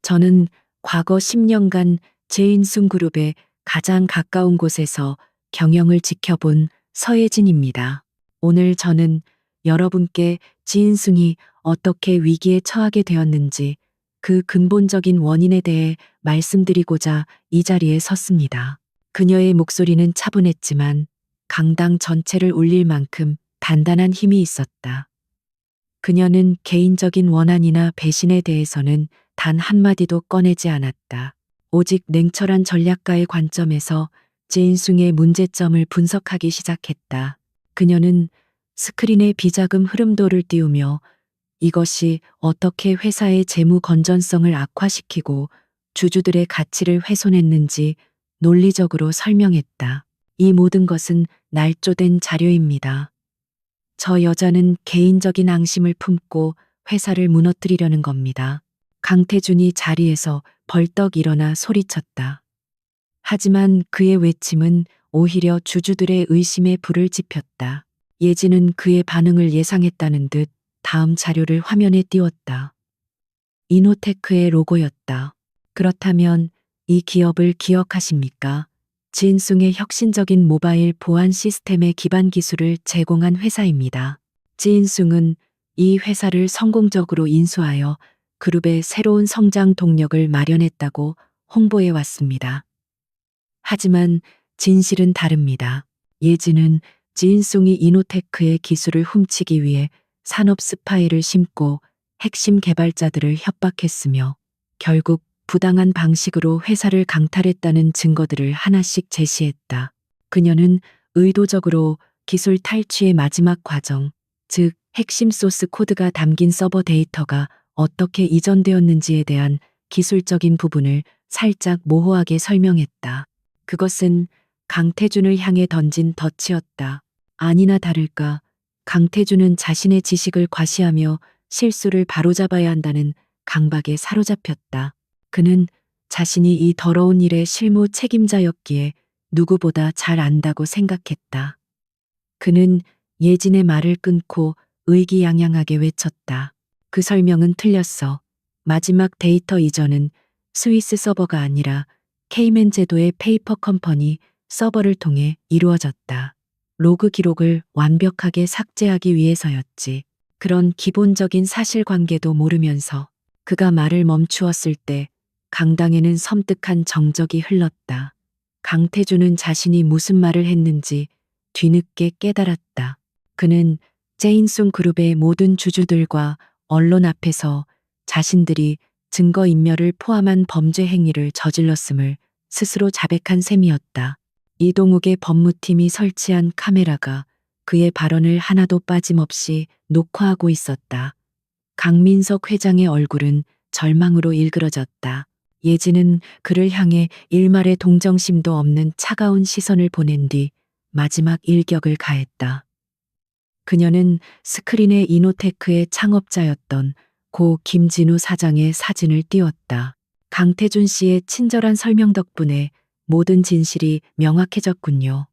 저는 과거 10년간 제인숭 그룹의 가장 가까운 곳에서 경영을 지켜본 서예진입니다. 오늘 저는 여러분께 지인숭이 어떻게 위기에 처하게 되었는지 그 근본적인 원인에 대해 말씀드리고자 이 자리에 섰습니다. 그녀의 목소리는 차분했지만 강당 전체를 울릴 만큼 단단한 힘이 있었다. 그녀는 개인적인 원한이나 배신에 대해서는 단 한마디도 꺼내지 않았다. 오직 냉철한 전략가의 관점에서 제인숭의 문제점을 분석하기 시작했다. 그녀는 스크린에 비자금 흐름도를 띄우며 이것이 어떻게 회사의 재무 건전성을 악화시키고 주주들의 가치를 훼손했는지 논리적으로 설명했다. 이 모든 것은 날조된 자료입니다. 저 여자는 개인적인 앙심을 품고 회사를 무너뜨리려는 겁니다. 강태준이 자리에서 벌떡 일어나 소리쳤다. 하지만 그의 외침은 오히려 주주들의 의심에 불을 지폈다. 예지는 그의 반응을 예상했다는 듯 다음 자료를 화면에 띄웠다. 이노테크의 로고였다. 그렇다면 이 기업을 기억하십니까? 지인숭의 혁신적인 모바일 보안 시스템의 기반 기술을 제공한 회사입니다. 지인숭은 이 회사를 성공적으로 인수하여 그룹의 새로운 성장 동력을 마련했다고 홍보해 왔습니다. 하지만 진실은 다릅니다. 예진은 지인송이 이노테크의 기술을 훔치기 위해 산업 스파이를 심고 핵심 개발자들을 협박했으며 결국 부당한 방식으로 회사를 강탈했다는 증거들을 하나씩 제시했다. 그녀는 의도적으로 기술 탈취의 마지막 과정, 즉 핵심 소스 코드가 담긴 서버 데이터가 어떻게 이전되었는지에 대한 기술적인 부분을 살짝 모호하게 설명했다. 그것은 강태준을 향해 던진 덫이었다. 아니나 다를까 강태준은 자신의 지식을 과시하며 실수를 바로잡아야 한다는 강박에 사로잡혔다. 그는 자신이 이 더러운 일의 실무 책임자였기에 누구보다 잘 안다고 생각했다. 그는 예진의 말을 끊고 의기양양하게 외쳤다. 그 설명은 틀렸어. 마지막 데이터 이전은 스위스 서버가 아니라 케이맨 제도의 페이퍼 컴퍼니 서버를 통해 이루어졌다. 로그 기록을 완벽하게 삭제하기 위해서였지. 그런 기본적인 사실관계도 모르면서 그가 말을 멈추었을 때 강당에는 섬뜩한 정적이 흘렀다. 강태준은 자신이 무슨 말을 했는지 뒤늦게 깨달았다. 그는 제인송 그룹의 모든 주주들과 언론 앞에서 자신들이 증거인멸을 포함한 범죄 행위를 저질렀음을 스스로 자백한 셈이었다. 이동욱의 법무팀이 설치한 카메라가 그의 발언을 하나도 빠짐없이 녹화하고 있었다. 강민석 회장의 얼굴은 절망으로 일그러졌다. 예진은 그를 향해 일말의 동정심도 없는 차가운 시선을 보낸 뒤 마지막 일격을 가했다. 그녀는 스크린에 이노테크의 창업자였던 고 김진우 사장의 사진을 띄웠다. 강태준 씨의 친절한 설명 덕분에 모든 진실이 명확해졌군요.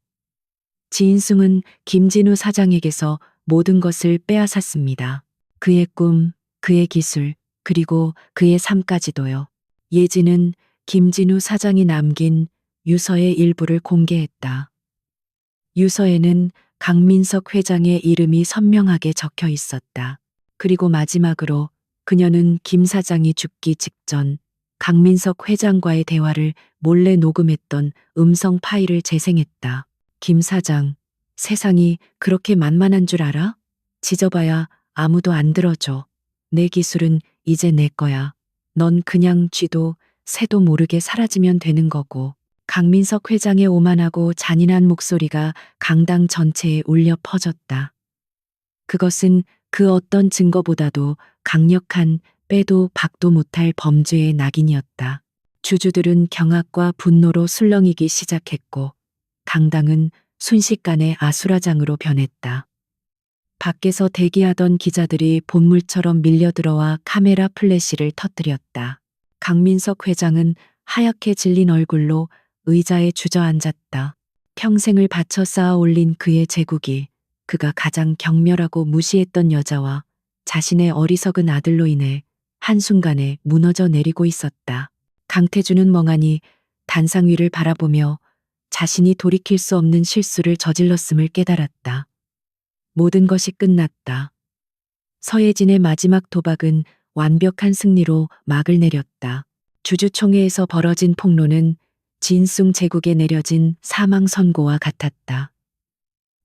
지인승은 김진우 사장에게서 모든 것을 빼앗았습니다. 그의 꿈, 그의 기술, 그리고 그의 삶까지도요. 예진은 김진우 사장이 남긴 유서의 일부를 공개했다. 유서에는 강민석 회장의 이름이 선명하게 적혀 있었다. 그리고 마지막으로 그녀는 김 사장이 죽기 직전 강민석 회장과의 대화를 몰래 녹음했던 음성 파일을 재생했다. 김 사장, 세상이 그렇게 만만한 줄 알아? 지져봐야 아무도 안 들어줘. 내 기술은 이제 내 거야. 넌 그냥 쥐도 새도 모르게 사라지면 되는 거고. 강민석 회장의 오만하고 잔인한 목소리가 강당 전체에 울려 퍼졌다. 그것은 그 어떤 증거보다도 강력한 빼도 박도 못할 범죄의 낙인이었다. 주주들은 경악과 분노로 술렁이기 시작했고 강당은 순식간에 아수라장으로 변했다. 밖에서 대기하던 기자들이 본물처럼 밀려들어와 카메라 플래시를 터뜨렸다. 강민석 회장은 하얗게 질린 얼굴로 의자에 주저앉았다. 평생을 바쳐 쌓아 올린 그의 제국이 그가 가장 경멸하고 무시했던 여자와 자신의 어리석은 아들로 인해 한순간에 무너져 내리고 있었다. 강태준은 멍하니 단상 위를 바라보며 자신이 돌이킬 수 없는 실수를 저질렀음을 깨달았다. 모든 것이 끝났다. 서예진의 마지막 도박은 완벽한 승리로 막을 내렸다. 주주총회에서 벌어진 폭로는 진숭 제국에 내려진 사망 선고와 같았다.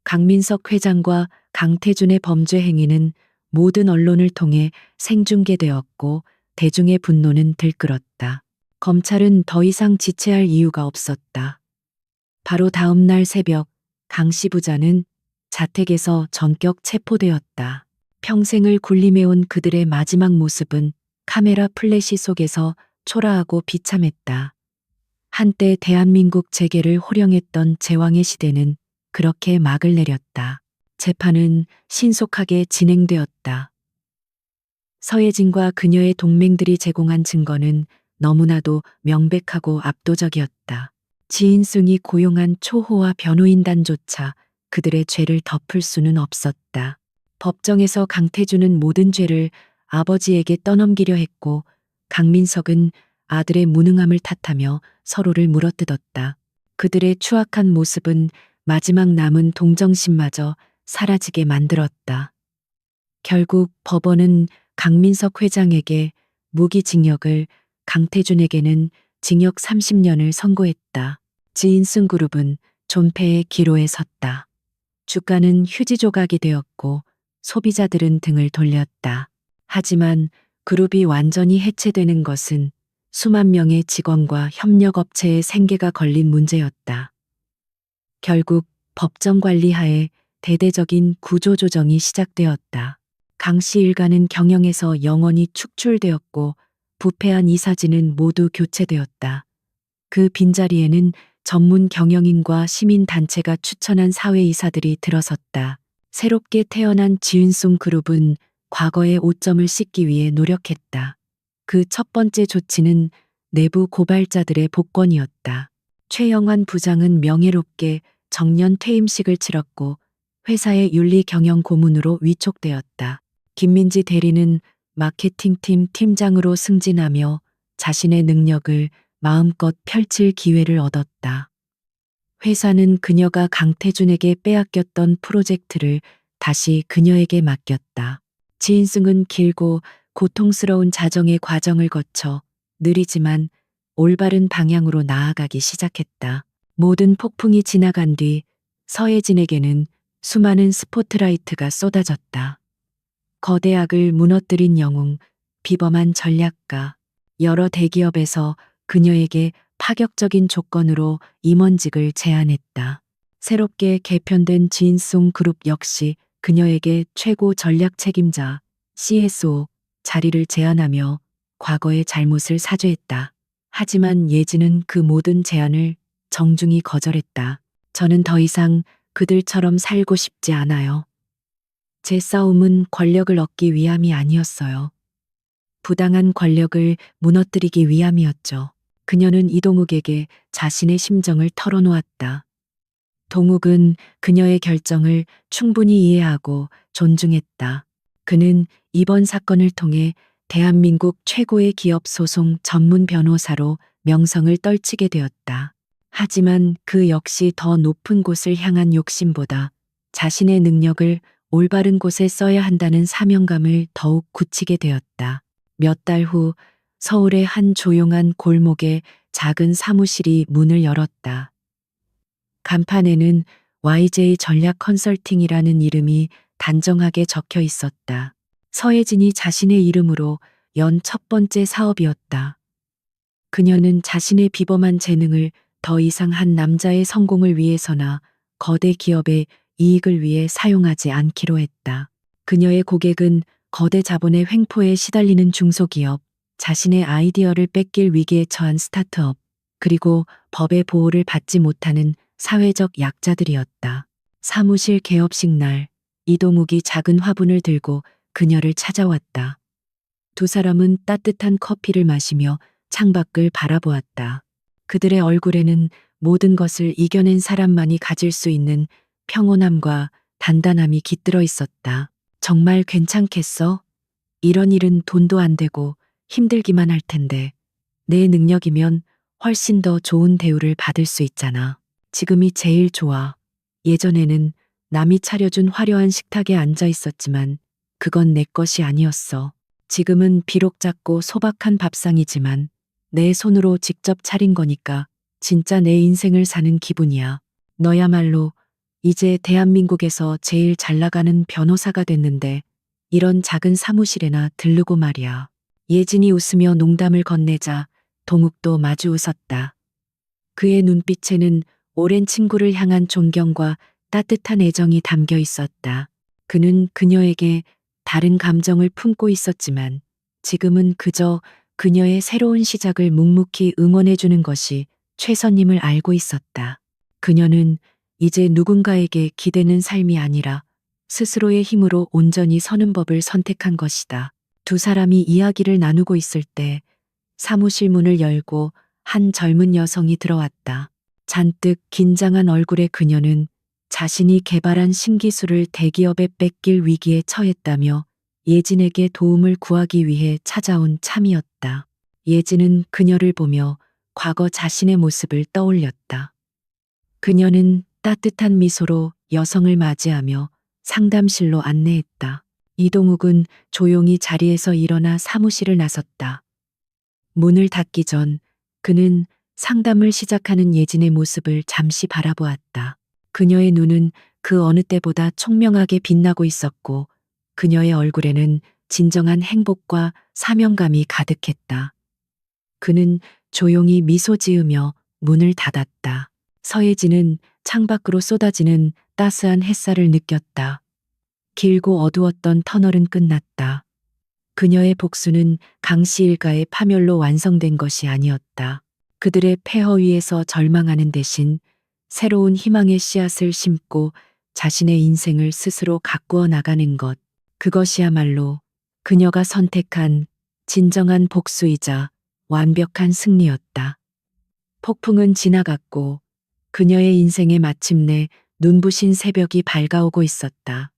강민석 회장과 강태준의 범죄 행위는 모든 언론을 통해 생중계되었고 대중의 분노는 들끓었다. 검찰은 더 이상 지체할 이유가 없었다. 바로 다음 날 새벽 강 씨 부자는 자택에서 전격 체포되었다. 평생을 군림해온 그들의 마지막 모습은 카메라 플래시 속에서 초라하고 비참했다. 한때 대한민국 재계를 호령했던 제왕의 시대는 그렇게 막을 내렸다. 재판은 신속하게 진행되었다. 서예진과 그녀의 동맹들이 제공한 증거는 너무나도 명백하고 압도적이었다. 지인승이 고용한 초호화 변호인단조차 그들의 죄를 덮을 수는 없었다. 법정에서 강태준은 모든 죄를 아버지에게 떠넘기려 했고 강민석은 아들의 무능함을 탓하며 서로를 물어뜯었다. 그들의 추악한 모습은 마지막 남은 동정심마저 사라지게 만들었다. 결국 법원은 강민석 회장에게 무기징역을, 강태준에게는 징역 30년을 선고했다. 지인승그룹은 존폐의 기로에 섰다. 주가는 휴지 조각이 되었고 소비자들은 등을 돌렸다. 하지만 그룹이 완전히 해체되는 것은 수만 명의 직원과 협력업체의 생계가 걸린 문제였다. 결국 법정 관리 하에 대대적인 구조조정이 시작되었다. 강씨 일가는 경영에서 영원히 축출되었고 부패한 이사진은 모두 교체되었다. 그 빈자리에는 전문 경영인과 시민단체가 추천한 사회이사들이 들어섰다. 새롭게 태어난 지윤송 그룹은 과거의 오점을 씻기 위해 노력했다. 그 첫 번째 조치는 내부 고발자들의 복권이었다. 최영환 부장은 명예롭게 정년 퇴임식을 치렀고 회사의 윤리 경영 고문으로 위촉되었다. 김민지 대리는 마케팅팀 팀장으로 승진하며 자신의 능력을 마음껏 펼칠 기회를 얻었다. 회사는 그녀가 강태준에게 빼앗겼던 프로젝트를 다시 그녀에게 맡겼다. 지인승은 길고 고통스러운 자정의 과정을 거쳐 느리지만 올바른 방향으로 나아가기 시작했다. 모든 폭풍이 지나간 뒤 서예진에게는 수많은 스포트라이트가 쏟아졌다. 거대악을 무너뜨린 영웅, 비범한 전략가, 여러 대기업에서 그녀에게 파격적인 조건으로 임원직을 제안했다. 새롭게 개편된 지인송 그룹 역시 그녀에게 최고 전략 책임자 CSO 자리를 제안하며 과거의 잘못을 사죄했다. 하지만 예진은 그 모든 제안을 정중히 거절했다. 저는 더 이상 그들처럼 살고 싶지 않아요. 제 싸움은 권력을 얻기 위함이 아니었어요. 부당한 권력을 무너뜨리기 위함이었죠. 그녀는 이동욱에게 자신의 심정을 털어놓았다. 동욱은 그녀의 결정을 충분히 이해하고 존중했다. 그는 이번 사건을 통해 대한민국 최고의 기업 소송 전문 변호사로 명성을 떨치게 되었다. 하지만 그 역시 더 높은 곳을 향한 욕심보다 자신의 능력을 올바른 곳에 써야 한다는 사명감을 더욱 굳히게 되었다. 몇 달 후 서울의 한 조용한 골목에 작은 사무실이 문을 열었다. 간판에는 YJ 전략 컨설팅이라는 이름이 단정하게 적혀 있었다. 서예진이 자신의 이름으로 연 첫 번째 사업이었다. 그녀는 자신의 비범한 재능을 더 이상 한 남자의 성공을 위해서나 거대 기업의 이익을 위해 사용하지 않기로 했다. 그녀의 고객은 거대 자본의 횡포에 시달리는 중소기업, 자신의 아이디어를 뺏길 위기에 처한 스타트업, 그리고 법의 보호를 받지 못하는 사회적 약자들이었다. 사무실 개업식 날, 이동욱이 작은 화분을 들고 그녀를 찾아왔다. 두 사람은 따뜻한 커피를 마시며 창밖을 바라보았다. 그들의 얼굴에는 모든 것을 이겨낸 사람만이 가질 수 있는 평온함과 단단함이 깃들어 있었다. 정말 괜찮겠어? 이런 일은 돈도 안 되고 힘들기만 할 텐데 내 능력이면 훨씬 더 좋은 대우를 받을 수 있잖아. 지금이 제일 좋아. 예전에는 남이 차려준 화려한 식탁에 앉아 있었지만 그건 내 것이 아니었어. 지금은 비록 작고 소박한 밥상이지만 내 손으로 직접 차린 거니까 진짜 내 인생을 사는 기분이야. 너야말로 이제 대한민국에서 제일 잘 나가는 변호사가 됐는데 이런 작은 사무실에나 들르고 말이야. 예진이 웃으며 농담을 건네자 동욱도 마주 웃었다. 그의 눈빛에는 오랜 친구를 향한 존경과 따뜻한 애정이 담겨 있었다. 그는 그녀에게 다른 감정을 품고 있었지만 지금은 그저 그녀의 새로운 시작을 묵묵히 응원해주는 것이 최선임을 알고 있었다. 그녀는 이제 누군가에게 기대는 삶이 아니라 스스로의 힘으로 온전히 서는 법을 선택한 것이다. 두 사람이 이야기를 나누고 있을 때 사무실 문을 열고 한 젊은 여성이 들어왔다. 잔뜩 긴장한 얼굴의 그녀는 자신이 개발한 신기술을 대기업에 뺏길 위기에 처했다며 예진에게 도움을 구하기 위해 찾아온 참이었다. 예진은 그녀를 보며 과거 자신의 모습을 떠올렸다. 그녀는 따뜻한 미소로 여성을 맞이하며 상담실로 안내했다. 이동욱은 조용히 자리에서 일어나 사무실을 나섰다. 문을 닫기 전 그는 상담을 시작하는 예진의 모습을 잠시 바라보았다. 그녀의 눈은 그 어느 때보다 총명하게 빛나고 있었고 그녀의 얼굴에는 진정한 행복과 사명감이 가득했다. 그는 조용히 미소 지으며 문을 닫았다. 서예진은 창밖으로 쏟아지는 따스한 햇살을 느꼈다. 길고 어두웠던 터널은 끝났다. 그녀의 복수는 강씨 일가의 파멸로 완성된 것이 아니었다. 그들의 폐허 위에서 절망하는 대신 새로운 희망의 씨앗을 심고 자신의 인생을 스스로 가꾸어 나가는 것. 그것이야말로 그녀가 선택한 진정한 복수이자 완벽한 승리였다. 폭풍은 지나갔고 그녀의 인생에 마침내 눈부신 새벽이 밝아오고 있었다.